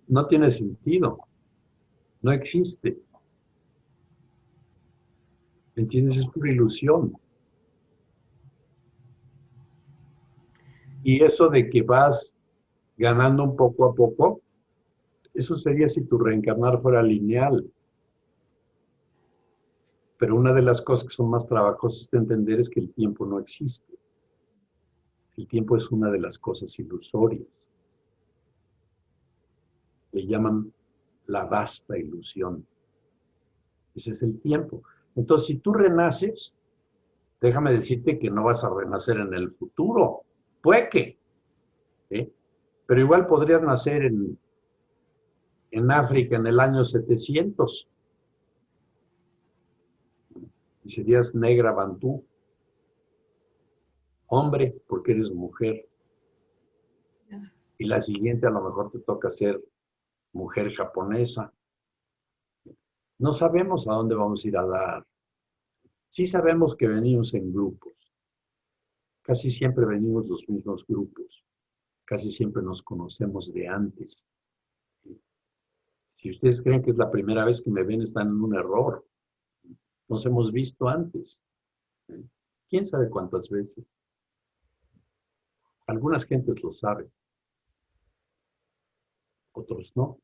No tiene sentido, no existe. ¿Entiendes? Es pura ilusión. Y eso de que vas ganando un poco a poco, eso sería si tu reencarnar fuera lineal. Pero una de las cosas que son más trabajosas de entender es que el tiempo no existe. El tiempo es una de las cosas ilusorias. Le llaman la vasta ilusión. Ese es el tiempo. Entonces, si tú renaces, déjame decirte que no vas a renacer en el futuro. Puede que. Pero igual podrías nacer en África en el año 700. Y serías negra bantú. Hombre, porque eres mujer. Y la siguiente a lo mejor te toca ser mujer japonesa. No sabemos a dónde vamos a ir a dar. Sí sabemos que venimos en grupos. Casi siempre venimos los mismos grupos. Casi siempre nos conocemos de antes. Si ustedes creen que es la primera vez que me ven, están en un error. Nos hemos visto antes. ¿Quién sabe cuántas veces? Algunas gentes lo saben. Otros no.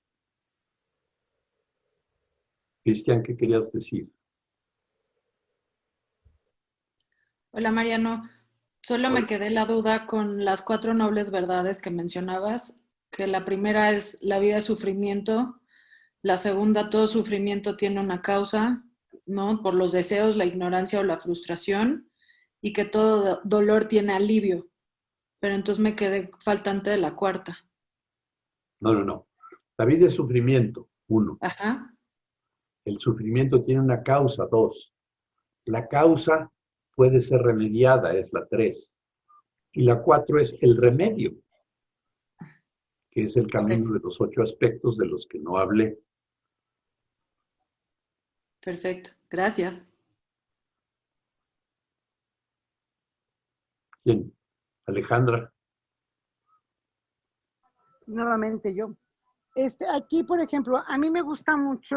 Cristian, ¿qué querías decir? Hola Mariano, solo me quedé la duda con las 4 nobles verdades que mencionabas, que la primera es la vida es sufrimiento, la segunda, todo sufrimiento tiene una causa, ¿no? Por los deseos, la ignorancia o la frustración, y que todo dolor tiene alivio, pero entonces me quedé faltante de la cuarta. No. La vida es sufrimiento, 1. Ajá. El sufrimiento tiene una causa, 2. La causa puede ser remediada, es la 3. Y la 4 es el remedio, que es el camino de los 8 aspectos de los que no hablé. Perfecto, gracias. ¿Quién? Alejandra. Nuevamente yo. Aquí, por ejemplo, a mí me gusta mucho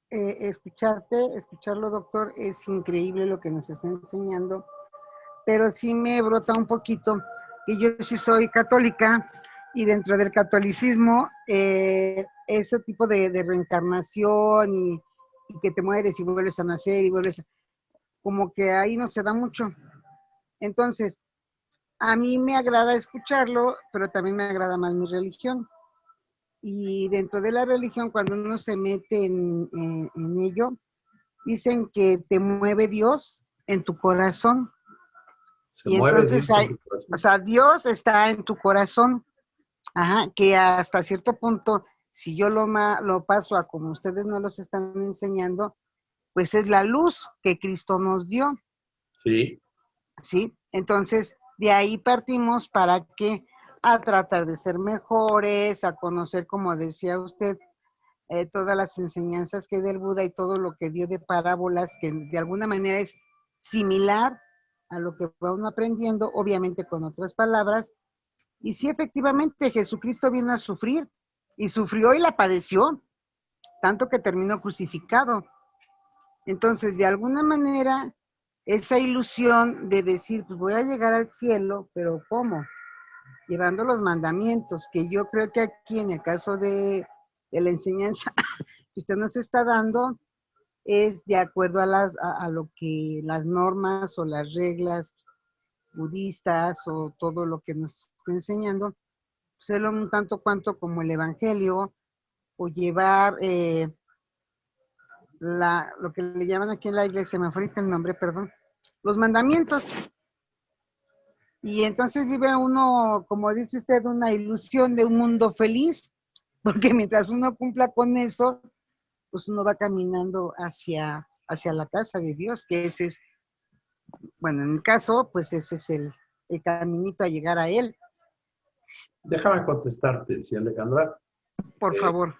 escucharlo, doctor. Es increíble lo que nos está enseñando, pero sí me brota un poquito que yo sí soy católica y dentro del catolicismo ese tipo de reencarnación y que te mueres y vuelves a nacer y vuelves como que ahí no se da mucho. Entonces, a mí me agrada escucharlo, pero también me agrada más mi religión. Y dentro de la religión, cuando uno se mete en ello, dicen que te mueve Dios en tu corazón. Y entonces o sea, Dios está en tu corazón. Ajá, que hasta cierto punto, si yo lo paso a como ustedes nos los están enseñando, pues es la luz que Cristo nos dio. Sí. ¿Sí? Entonces, de ahí partimos para que a tratar de ser mejores, a conocer, como decía usted, todas las enseñanzas que del Buda y todo lo que dio de parábolas, que de alguna manera es similar a lo que va uno aprendiendo, obviamente con otras palabras. Y sí, efectivamente, Jesucristo vino a sufrir, y sufrió y la padeció, tanto que terminó crucificado. Entonces, de alguna manera, esa ilusión de decir, pues voy a llegar al cielo, pero ¿cómo? Llevando los mandamientos, que yo creo que aquí en el caso de la enseñanza que usted nos está dando, es de acuerdo a lo que las normas o las reglas budistas o todo lo que nos está enseñando, pues es un tanto cuanto como el evangelio, o llevar lo que le llaman aquí en la iglesia, me fue el nombre, perdón, los mandamientos. Y entonces vive uno, como dice usted, una ilusión de un mundo feliz, porque mientras uno cumpla con eso, pues uno va caminando hacia la casa de Dios, que ese es, bueno, en mi caso, pues ese es el caminito a llegar a Él. Déjame contestarte, sí, Alejandra. Por favor.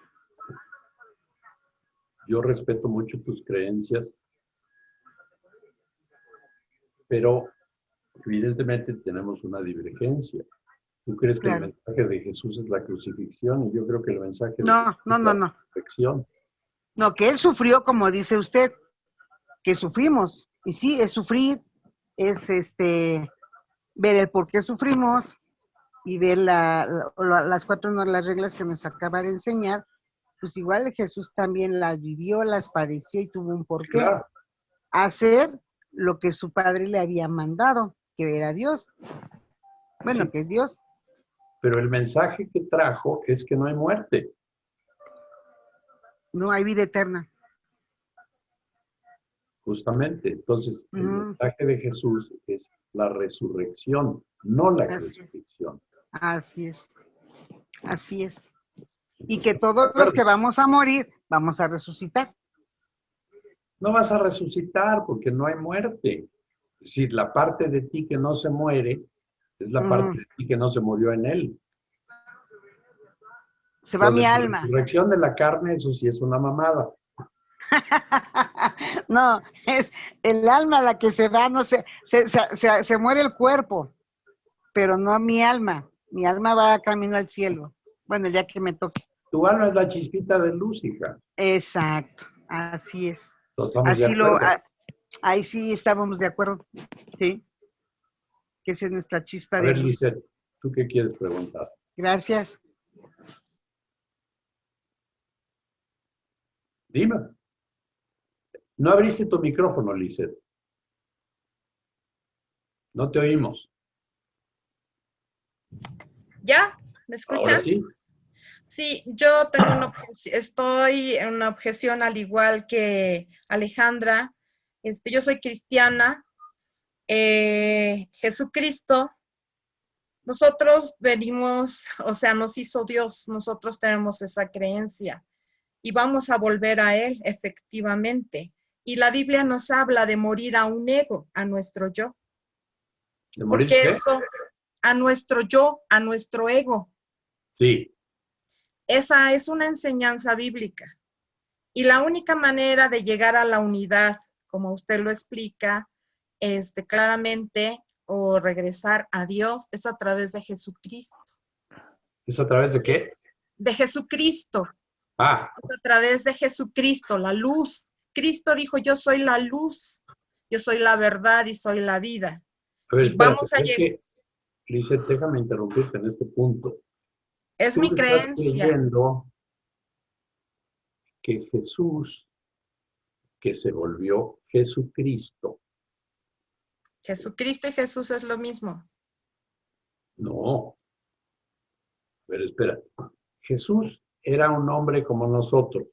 Yo respeto mucho tus creencias, pero evidentemente tenemos una divergencia. Tú crees que el mensaje de Jesús es la crucifixión, y yo creo que el mensaje de Jesús es la resurrección. No, que Él sufrió, como dice usted, que sufrimos. Y sí, es sufrir, es ver el por qué sufrimos y ver las las reglas que nos acaba de enseñar. Pues igual Jesús también las vivió, las padeció y tuvo un porqué. Claro. Hacer lo que su padre le había mandado, que era Dios. Bueno, Sí. que es Dios. Pero el mensaje que trajo es que no hay muerte. No hay vida eterna. Justamente. Entonces, el mensaje de Jesús es la resurrección, no la crucifixión. Así es. Así es. Y que todos los que vamos a morir, vamos a resucitar. No vas a resucitar porque no hay muerte. Es decir, la parte de ti que no se muere es la parte de ti que no se murió en él. Se va mi alma. La resurrección de la carne, eso sí es una mamada. No, es el alma la que se va, no se muere el cuerpo, pero no mi alma. Mi alma va camino al cielo. Bueno, el día que me toque. Tu alma es la chispita de luz, hija. Exacto, así es. Así ahí sí estábamos de acuerdo, ¿sí? Que esa es nuestra chispa de luz. Lizeth, ¿tú qué quieres preguntar? Gracias. Dime. No abriste tu micrófono, Lizeth. No te oímos. ¿Ya? ¿Me escuchan? Ahora sí. Sí, yo tengo estoy en una objeción al igual que Alejandra. Yo soy cristiana. Jesucristo, nosotros venimos, o sea, nos hizo Dios, nosotros tenemos esa creencia y vamos a volver a Él, efectivamente. Y la Biblia nos habla de morir a un ego, a nuestro yo. ¿De morir porque qué? eso, a nuestro yo, a nuestro ego. Sí. Esa es una enseñanza bíblica. Y la única manera de llegar a la unidad, como usted lo explica, claramente, o regresar a Dios, es a través de Jesucristo. ¿Es a través de qué? de Jesucristo. Ah, Es a través de Jesucristo, la luz. Cristo dijo, yo soy la luz, yo soy la verdad y soy la vida. a ver, Y vamos a espérate, es llegar. que, Lisette, déjame interrumpirte en este punto. Es Tú mi estás creencia. creyendo que Jesús, que se volvió Jesucristo, Jesucristo y Jesús es lo mismo. no. Pero espera, Jesús era un hombre como nosotros.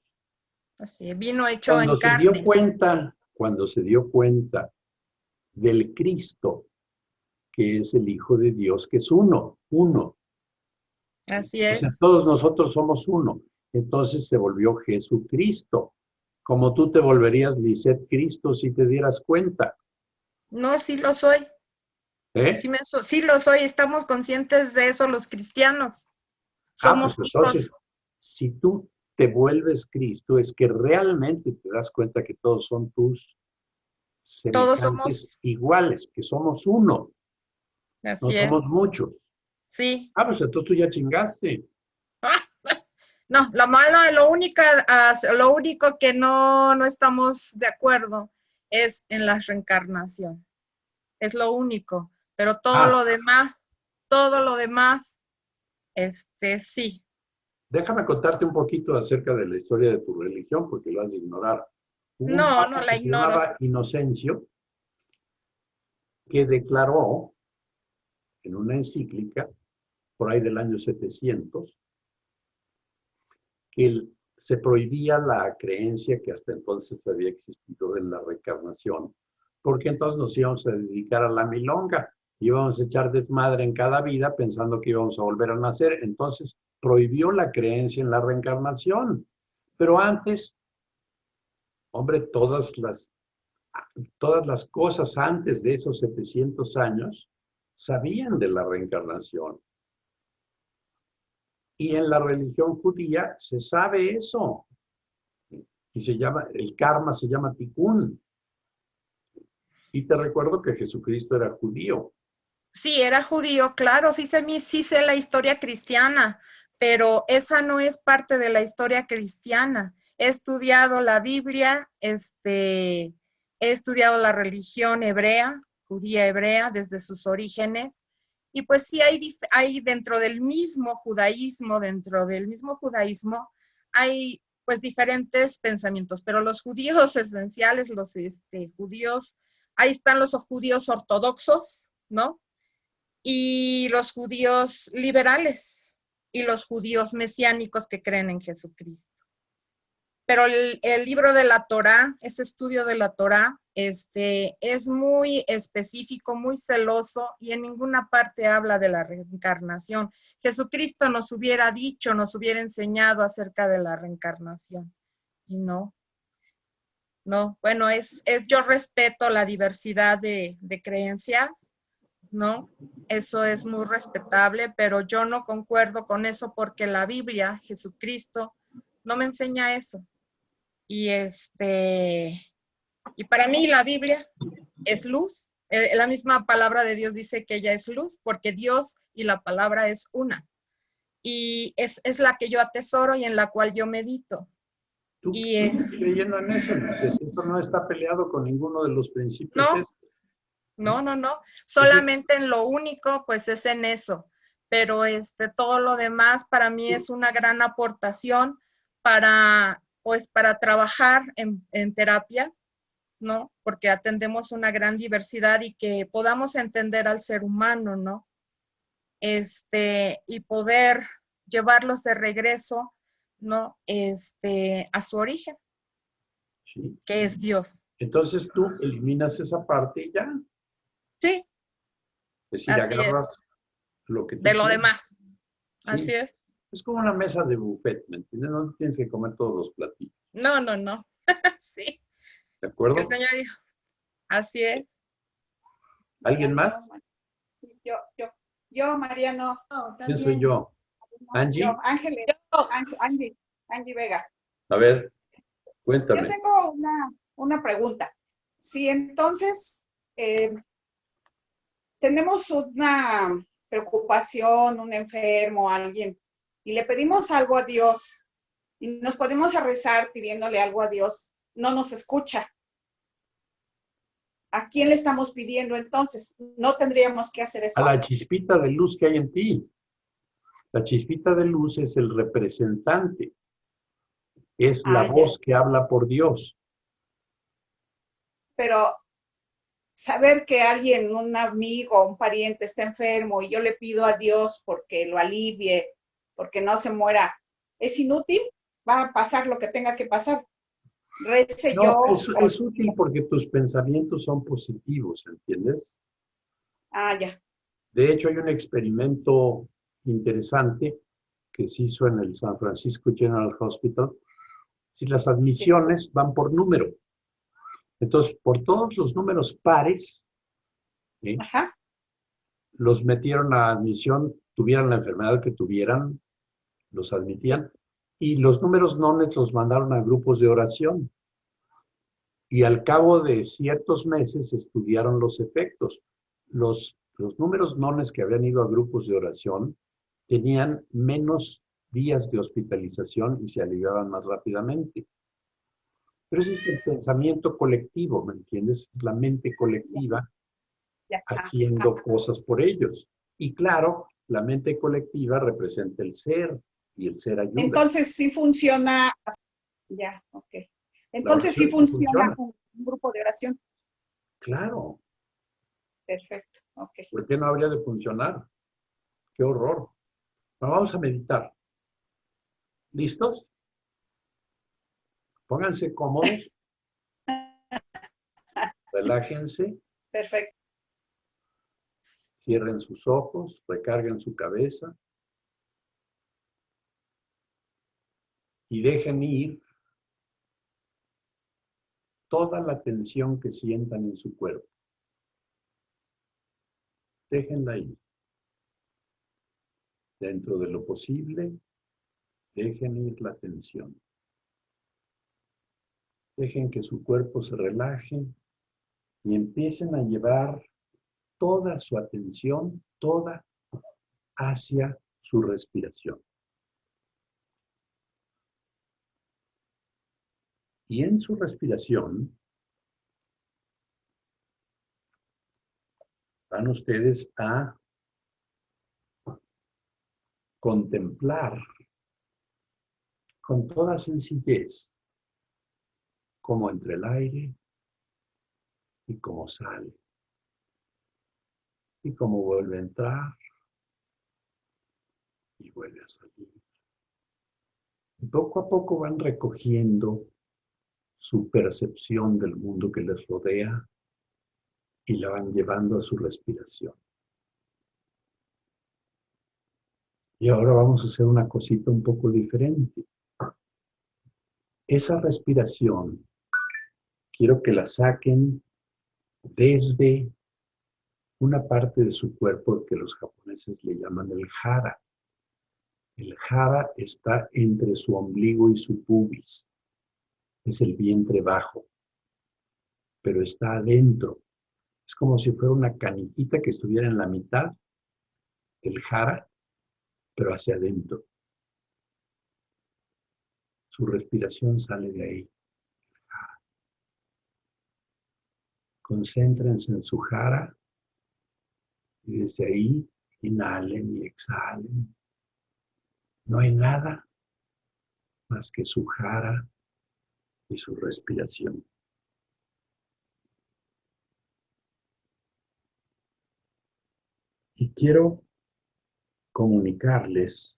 Así, vino hecho en carne. Cuando se dio cuenta del Cristo, que es el Hijo de Dios, que es uno. Así O sea, es. todos nosotros somos uno. Entonces se volvió Jesucristo. Como tú te volverías, Lisette, Cristo si te dieras cuenta. No, sí lo soy. ¿Eh? Sí lo soy. Estamos conscientes de eso los cristianos. Somos Pues hijos. entonces, si tú te vuelves Cristo, es que realmente te das cuenta que todos son tus Todos semejantes iguales, que somos uno, no Así es. somos muchos. Sí. Pues entonces tú ya chingaste. No, lo único que no estamos de acuerdo es en la reencarnación. Es lo único. Pero todo lo demás, sí. Déjame contarte un poquito acerca de la historia de tu religión, porque lo has de ignorar. Hubo un No, papa no la que se ignoro. llamaba Inocencio, que declaró en una encíclica, por ahí del año 700, que se prohibía la creencia que hasta entonces había existido en la reencarnación, porque entonces nos íbamos a dedicar a la milonga, íbamos a echar desmadre en cada vida pensando que íbamos a volver a nacer, entonces prohibió la creencia en la reencarnación. Pero antes, hombre, todas las cosas antes de esos 700 años sabían de la reencarnación. Y en la religión judía se sabe eso. Y el karma se llama tikkun. Y te recuerdo que Jesucristo era judío. Sí, era judío, claro, sí sé la historia cristiana, pero esa no es parte de la historia cristiana. He estudiado la Biblia, he estudiado la religión hebrea, judía hebrea, desde sus orígenes. Y pues sí hay dentro del mismo judaísmo, hay pues diferentes pensamientos, pero los judíos esenciales, los judíos, ahí están los judíos ortodoxos, ¿no? Y los judíos liberales y los judíos mesiánicos que creen en Jesucristo. Pero el libro de la Torá, ese estudio de la Torá, es muy específico, muy celoso y en ninguna parte habla de la reencarnación. Jesucristo nos hubiera dicho, nos hubiera enseñado acerca de la reencarnación. Y no. Bueno, yo respeto la diversidad de creencias, ¿no? Eso es muy respetable, pero yo no concuerdo con eso porque la Biblia, Jesucristo, no me enseña eso. Y para mí la Biblia es luz. La misma palabra de Dios dice que ella es luz, porque Dios y la palabra es una. Y es la que yo atesoro y en la cual yo medito. ¿Tú estás creyendo en eso? Eso no está peleado con ninguno de los principios. No. Solamente en lo único, pues es en eso. Pero todo lo demás para mí es una gran aportación para trabajar en terapia, ¿no? Porque atendemos una gran diversidad y que podamos entender al ser humano, ¿no? Y poder llevarlos de regreso, ¿no? A su origen, sí, que es Dios. Entonces tú eliminas esa parte y ya. Sí. Es decir, agarras lo que tú de lo quieras. demás. Sí. Así es. Es como una mesa de buffet, ¿me entiendes? No tienes que comer todos los platillos. No. Sí. ¿De acuerdo? El Señor dijo, así es. ¿Alguien más? Sí, yo, Mariano. ¿Quién soy yo? ¿Angie? Yo, Ángeles. Angie Vega. A ver, cuéntame. Yo tengo una pregunta. Si entonces tenemos una preocupación, un enfermo, alguien y le pedimos algo a Dios y nos ponemos a rezar pidiéndole algo a Dios, no nos escucha. ¿A quién le estamos pidiendo entonces? No tendríamos que hacer eso. A la chispita de luz que hay en ti. La chispita de luz es el representante. Es la voz que habla por Dios. Pero saber que alguien, un amigo, un pariente está enfermo y yo le pido a Dios porque lo alivie, porque no se muera, ¿es inútil? Va a pasar lo que tenga que pasar. Rece No, yo. es útil porque tus pensamientos son positivos, ¿entiendes? Ah, ya. De hecho, hay un experimento interesante que se hizo en el San Francisco General Hospital. Si las admisiones van por número. Entonces, por todos los números pares, ¿sí? Los metieron a admisión, tuvieran la enfermedad que tuvieran, los admitían, y los números nones los mandaron a grupos de oración. Y al cabo de ciertos meses estudiaron los efectos. Los números nones que habían ido a grupos de oración tenían menos días de hospitalización y se aliviaban más rápidamente. Pero ese es el pensamiento colectivo, ¿me entiendes? Es la mente colectiva haciendo cosas por ellos. Y claro, la mente colectiva representa el ser y el ser ayuda. Entonces sí funciona. Ya, ok. Entonces sí funciona un grupo de oración. Claro. Perfecto, ok. ¿Por qué no habría de funcionar? ¡Qué horror! Bueno, vamos a meditar. ¿Listos? Pónganse cómodos. Relájense. Perfecto. Cierren sus ojos, recarguen su cabeza. Y dejen ir toda la tensión que sientan en su cuerpo. Déjenla ir. Dentro de lo posible, dejen ir la tensión. Dejen que su cuerpo se relaje y empiecen a llevar toda su atención, toda hacia su respiración. Y en su respiración van ustedes a contemplar con toda sencillez cómo entra el aire y cómo sale. Y cómo vuelve a entrar y vuelve a salir. Y poco a poco van recogiendo su percepción del mundo que les rodea y la van llevando a su respiración. Y ahora vamos a hacer una cosita un poco diferente. Esa respiración, quiero que la saquen desde una parte de su cuerpo que los japoneses le llaman el hara. El hara está entre su ombligo y su pubis. Es el vientre bajo, pero está adentro. Es como si fuera una caniquita que estuviera en la mitad, el hara, pero hacia adentro. Su respiración sale de ahí. Concéntrense en su hara y desde ahí inhalen y exhalen. No hay nada más que su hara y su respiración. Y quiero comunicarles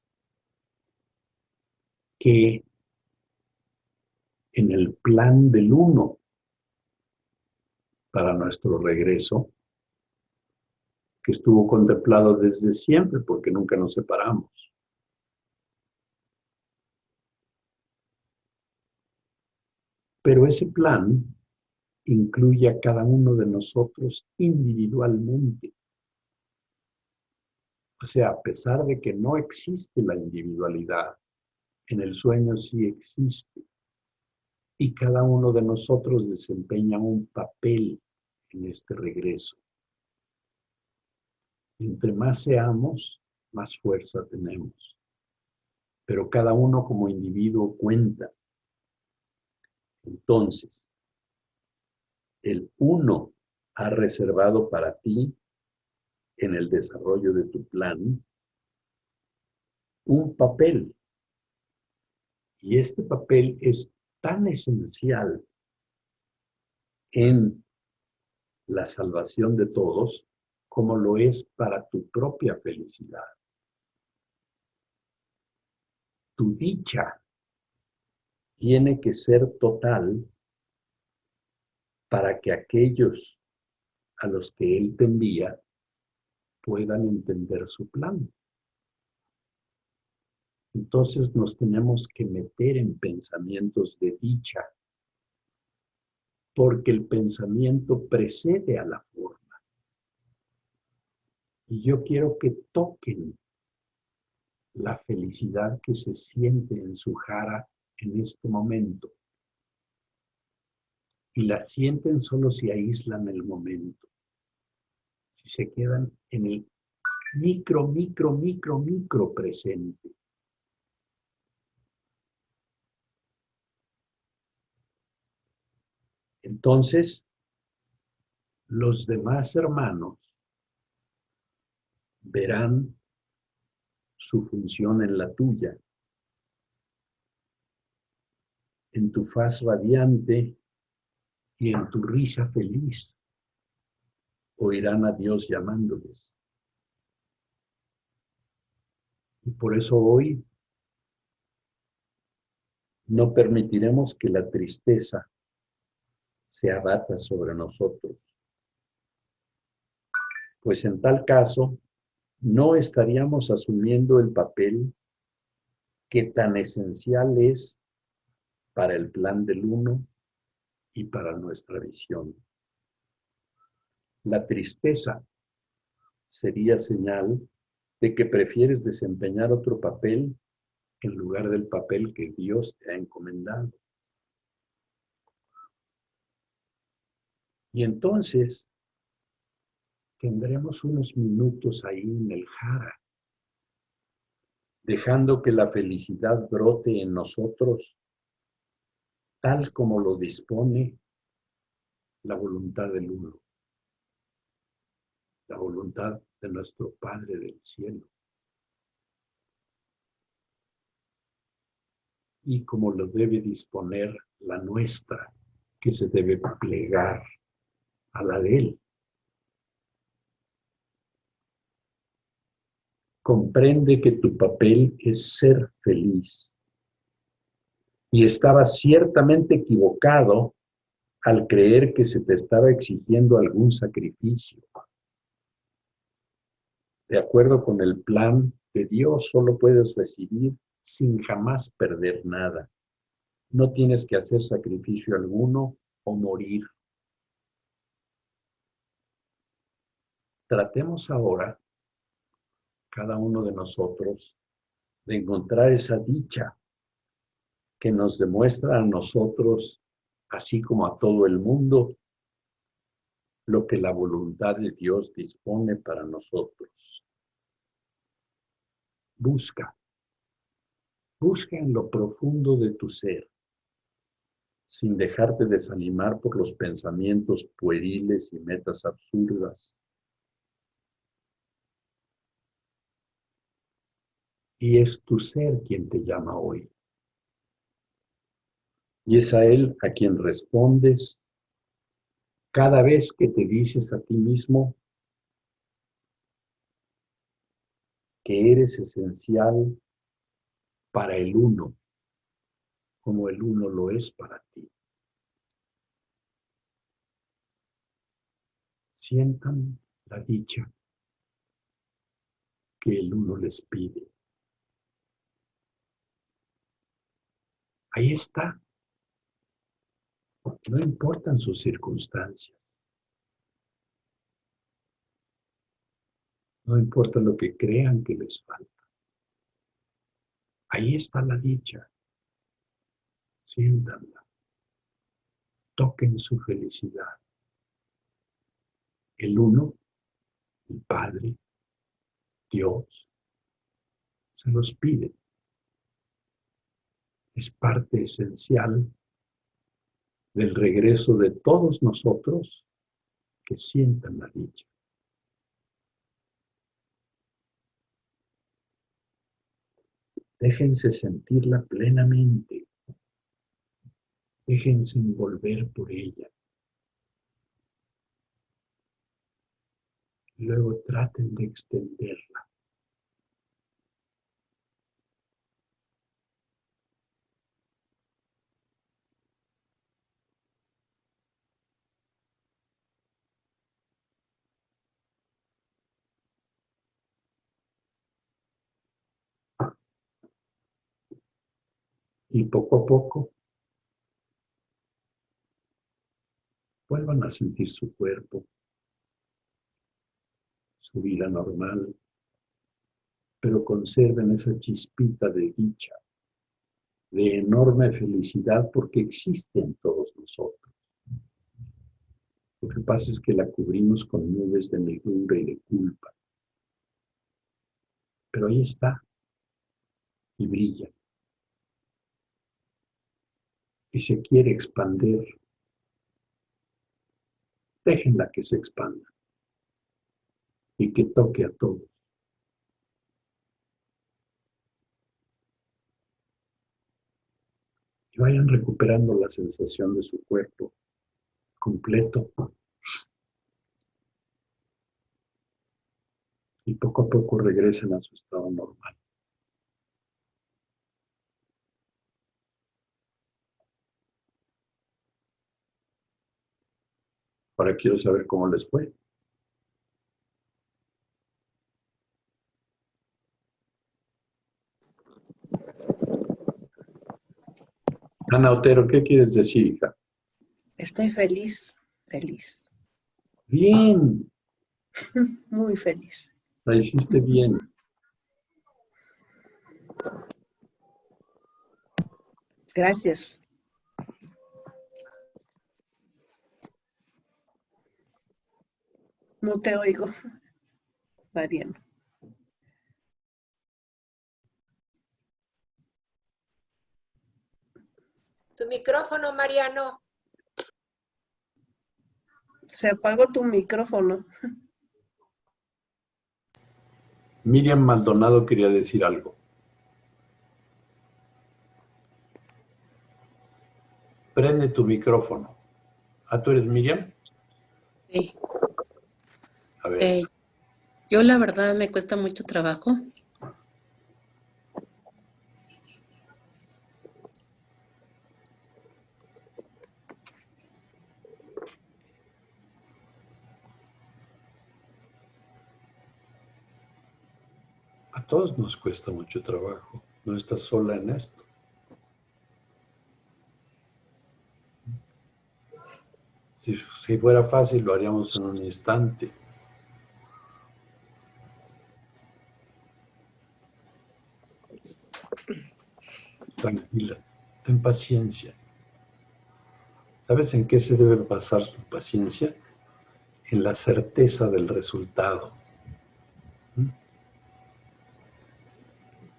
que en el plan del 1 para nuestro regreso, que estuvo contemplado desde siempre porque nunca nos separamos, pero ese plan incluye a cada uno de nosotros individualmente. O sea, a pesar de que no existe la individualidad, en el sueño sí existe. Y cada uno de nosotros desempeña un papel en este regreso. Entre más seamos, más fuerza tenemos. pero cada uno como individuo cuenta. Entonces, el uno ha reservado para ti, en el desarrollo de tu plan, un papel. Y este papel es tan esencial en la salvación de todos como lo es para tu propia felicidad. Tu dicha tiene que ser total para que aquellos a los que Él te envía puedan entender su plan. Entonces nos tenemos que meter en pensamientos de dicha, porque el pensamiento precede a la forma. Y yo quiero que toquen la felicidad que se siente en su jara en este momento. Y la sienten solo si aíslan el momento. Si se quedan en el micro presente. Entonces, los demás hermanos verán su función en la tuya, en tu faz radiante y en tu risa feliz. Oirán a Dios llamándoles. Y por eso hoy no permitiremos que la tristeza se abata sobre nosotros, pues en tal caso no estaríamos asumiendo el papel que tan esencial es para el plan del uno y para nuestra visión. La tristeza sería señal de que prefieres desempeñar otro papel en lugar del papel que Dios te ha encomendado. Y entonces tendremos unos minutos ahí en el jara, dejando que la felicidad brote en nosotros, tal como lo dispone la voluntad del uno, la voluntad de nuestro Padre del cielo. Y como lo debe disponer la nuestra, que se debe plegar a la de Él. Comprende que tu papel es ser feliz. Y estabas ciertamente equivocado al creer que se te estaba exigiendo algún sacrificio. De acuerdo con el plan de Dios, solo puedes recibir sin jamás perder nada. No tienes que hacer sacrificio alguno o morir. Tratemos ahora, cada uno de nosotros, de encontrar esa dicha que nos demuestra a nosotros, así como a todo el mundo, lo que la voluntad de Dios dispone para nosotros. Busca en lo profundo de tu ser, sin dejarte desanimar por los pensamientos pueriles y metas absurdas. Y es tu ser quien te llama hoy. Y es a Él a quien respondes cada vez que te dices a ti mismo que eres esencial para el uno, como el uno lo es para ti. Sientan la dicha que el uno les pide. Ahí está. No importan sus circunstancias. No importa lo que crean que les falta. Ahí está la dicha. Siéntanla. Toquen su felicidad. El uno, el Padre, Dios, se los pide. es parte esencial del regreso de todos nosotros que sientan la dicha. Déjense sentirla plenamente. Déjense envolver por ella. Luego traten de extenderla. Y poco a poco vuelvan a sentir su cuerpo, su vida normal, pero conserven esa chispita de dicha, de enorme felicidad, porque existe en todos nosotros. Lo que pasa es que la cubrimos con nubes de negrura y de culpa. Pero ahí está, y brilla. Y se quiere expandir. Déjenla que se expanda y que toque a todos. Y vayan recuperando la sensación de su cuerpo completo. Y poco a poco regresen a su estado normal. Ahora quiero saber cómo les fue. Ana Otero, ¿qué quieres decir, hija? Estoy feliz, feliz. Bien, Muy feliz. la hiciste bien. Gracias. No te oigo, Mariano. Tu micrófono, Mariano. Se apagó tu micrófono. Miriam Maldonado quería decir algo. Prende tu micrófono. ¿Ah, tú eres Miriam? Sí. A ver. Yo la verdad me cuesta mucho trabajo. A todos nos cuesta mucho trabajo. No estás sola en esto. Si fuera fácil, lo haríamos en un instante. Tranquila, ten paciencia. ¿Sabes en qué se debe basar su paciencia? En la certeza del resultado.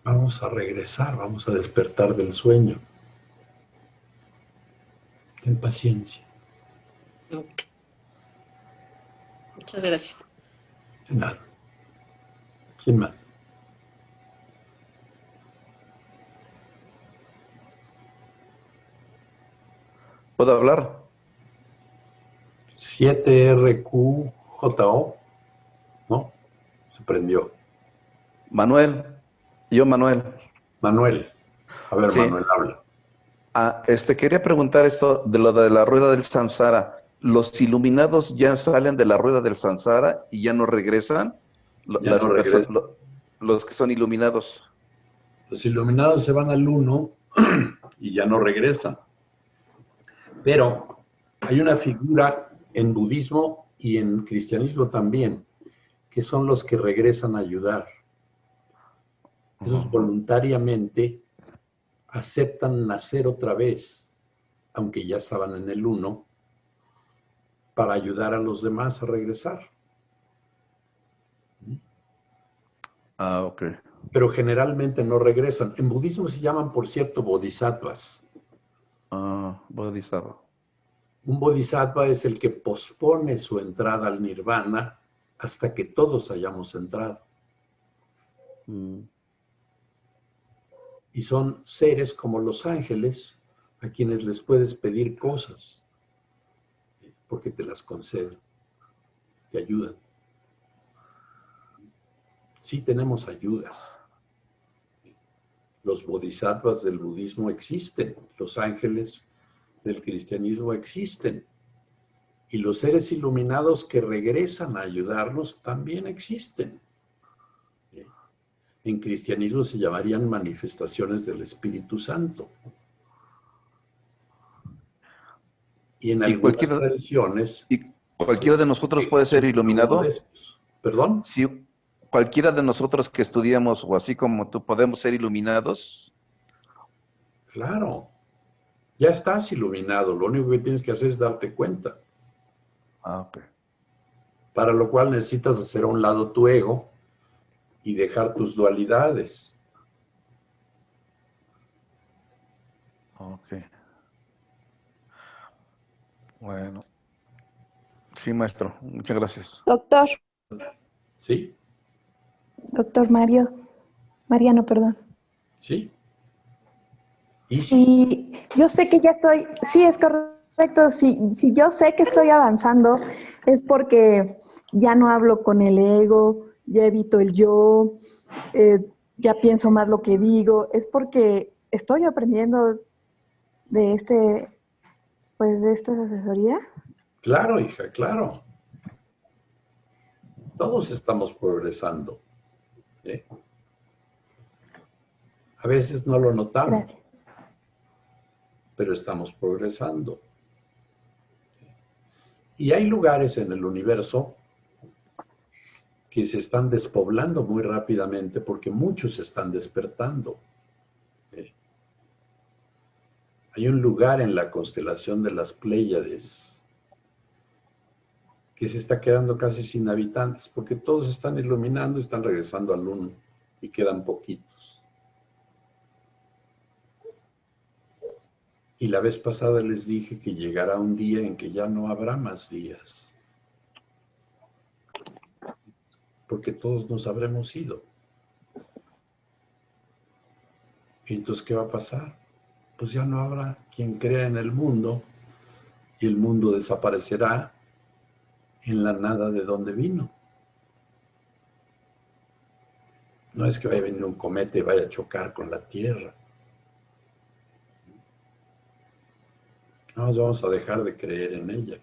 Vamos a regresar, vamos a despertar del sueño. Ten paciencia. Ok. Muchas gracias. De nada. ¿Quién más? ¿Puedo hablar? 7RQJO. ¿No? Se prendió. Manuel. Manuel. Manuel. A ver, sí. Manuel, habla. Quería preguntar esto de lo de la rueda del samsara. ¿Los iluminados ya salen de la rueda del samsara y ya no regresan? Los que son iluminados. Los iluminados se van al uno y ya no regresan. Pero hay una figura en budismo y en cristianismo también, que son los que regresan a ayudar. Esos voluntariamente aceptan nacer otra vez, aunque ya estaban en el uno, para ayudar a los demás a regresar. Ok. pero generalmente no regresan. En budismo se llaman, por cierto, bodhisattvas. Bodhisattva. Un bodhisattva es el que pospone su entrada al nirvana hasta que todos hayamos entrado. Y son seres como los ángeles a quienes les puedes pedir cosas porque te las conceden, te ayudan. Sí tenemos ayudas. Los bodhisattvas del budismo existen, los ángeles del cristianismo existen, y los seres iluminados que regresan a ayudarnos también existen. En cristianismo se llamarían manifestaciones del Espíritu Santo. Y en algunas tradiciones... ¿Y cualquiera de nosotros puede ser iluminado? ¿Perdón? Si cualquiera de nosotros que estudiamos, o así como tú, podemos ser iluminados. Claro. Ya estás iluminado. Lo único que tienes que hacer es darte cuenta. Ok. Para lo cual necesitas hacer a un lado tu ego y dejar tus dualidades. Ok. Bueno. Sí, maestro. Muchas gracias. Doctor. ¿Sí? Doctor Mariano, perdón. ¿Sí? Sí, yo sé que ya estoy, sí, es correcto, si yo sé que estoy avanzando, es porque ya no hablo con el ego, ya evito el yo, ya pienso más lo que digo, es porque estoy aprendiendo de esta asesoría. Claro, hija, claro. Todos estamos progresando. A veces no lo notamos. Gracias. Pero estamos progresando. Y hay lugares en el universo que se están despoblando muy rápidamente porque muchos se están despertando. Hay un lugar en la constelación de las Pléyades que se está quedando casi sin habitantes porque todos están iluminando y están regresando al uno y quedan poquitos. Y la vez pasada les dije que llegará un día en que ya no habrá más días. Porque todos nos habremos ido. ¿Y entonces qué va a pasar? Pues ya no habrá quien crea en el mundo y el mundo desaparecerá en la nada de donde vino. No es que vaya a venir un cometa y vaya a chocar con la Tierra. No nos vamos a dejar de creer en ella.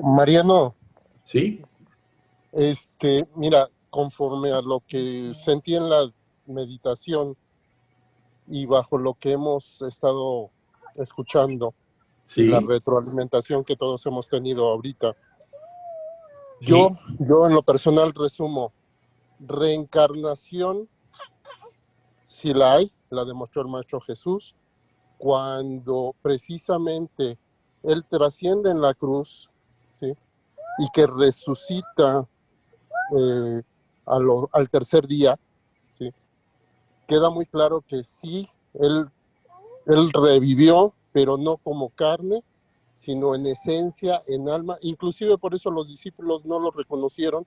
Mariano. ¿Sí? Mira, conforme a lo que sentí en la meditación y bajo lo que hemos estado escuchando, sí, la retroalimentación que todos hemos tenido ahorita, yo en lo personal resumo, reencarnación, si la hay, la demostró el Maestro Jesús, cuando precisamente Él trasciende en la cruz, ¿sí? Y que resucita al tercer día, ¿sí? Queda muy claro que sí, él revivió, pero no como carne, sino en esencia, en alma. Inclusive por eso los discípulos no lo reconocieron,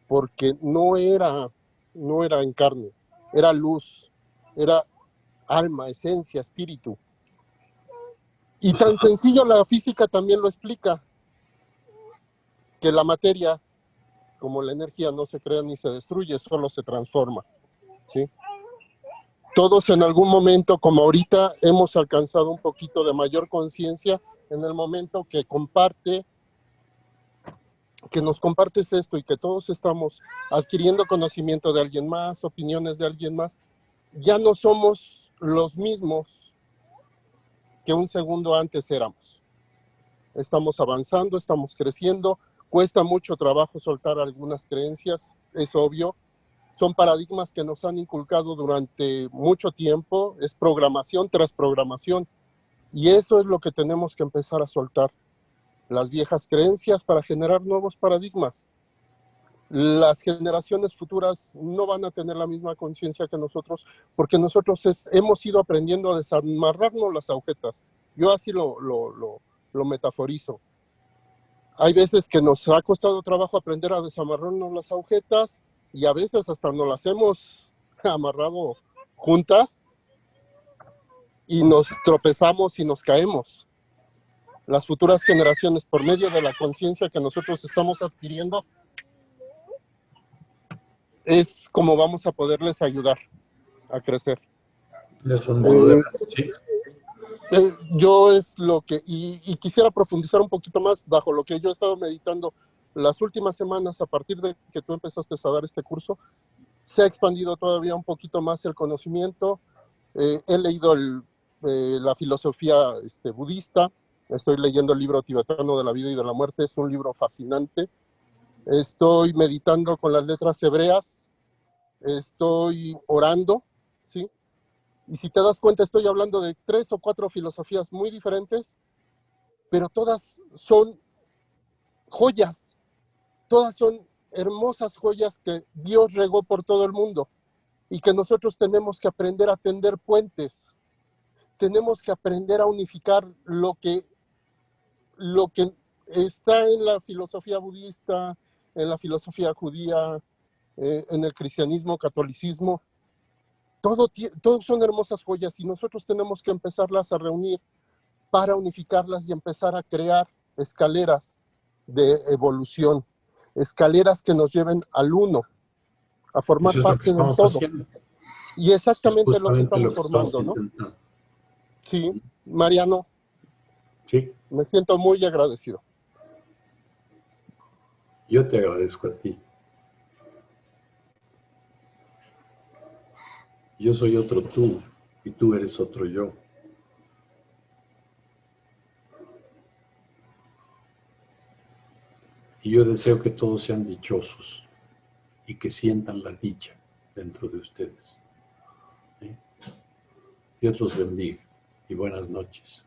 porque no era en carne, era luz, era alma, esencia, espíritu. Y tan sencillo la física también lo explica, que la materia, como la energía, no se crea ni se destruye, solo se transforma, ¿sí? Todos en algún momento, como ahorita, hemos alcanzado un poquito de mayor conciencia en el momento que nos compartes esto y que todos estamos adquiriendo conocimiento de alguien más, opiniones de alguien más, ya no somos los mismos que un segundo antes éramos. Estamos avanzando, estamos creciendo, cuesta mucho trabajo soltar algunas creencias, es obvio. Son paradigmas que nos han inculcado durante mucho tiempo, es programación tras programación. Y eso es lo que tenemos que empezar a soltar. Las viejas creencias para generar nuevos paradigmas. Las generaciones futuras no van a tener la misma conciencia que nosotros, porque nosotros hemos ido aprendiendo a desamarrarnos las agujetas. Yo así lo metaforizo. Hay veces que nos ha costado trabajo aprender a desamarrarnos las agujetas y a veces hasta nos las hemos amarrado juntas y nos tropezamos y nos caemos. Las futuras generaciones, por medio de la conciencia que nosotros estamos adquiriendo, es como vamos a poderles ayudar a crecer. Es un modo de... Sí. Yo es lo que, y quisiera profundizar un poquito más bajo lo que yo he estado meditando las últimas semanas a partir de que tú empezaste a dar este curso. Se ha expandido todavía un poquito más el conocimiento. He leído la filosofía budista. Estoy leyendo el libro tibetano de la vida y de la muerte. Es un libro fascinante. Estoy meditando con las letras hebreas. Estoy orando, ¿sí? Y si te das cuenta, estoy hablando de 3 o 4 filosofías muy diferentes, pero todas son joyas. Todas son hermosas joyas que Dios regó por todo el mundo y que nosotros tenemos que aprender a tender puentes. Tenemos que aprender a unificar lo que está en la filosofía budista, en la filosofía judía, en el cristianismo, catolicismo. Todos son hermosas joyas y nosotros tenemos que empezarlas a reunir para unificarlas y empezar a crear escaleras de evolución, escaleras que nos lleven al uno, a formar parte del todo. Haciendo. Y exactamente lo que estamos formando, ¿no? Sí, Mariano. Sí. Me siento muy agradecido. Yo te agradezco a ti. Yo soy otro tú y tú eres otro yo. Y yo deseo que todos sean dichosos y que sientan la dicha dentro de ustedes. Dios los bendiga y buenas noches.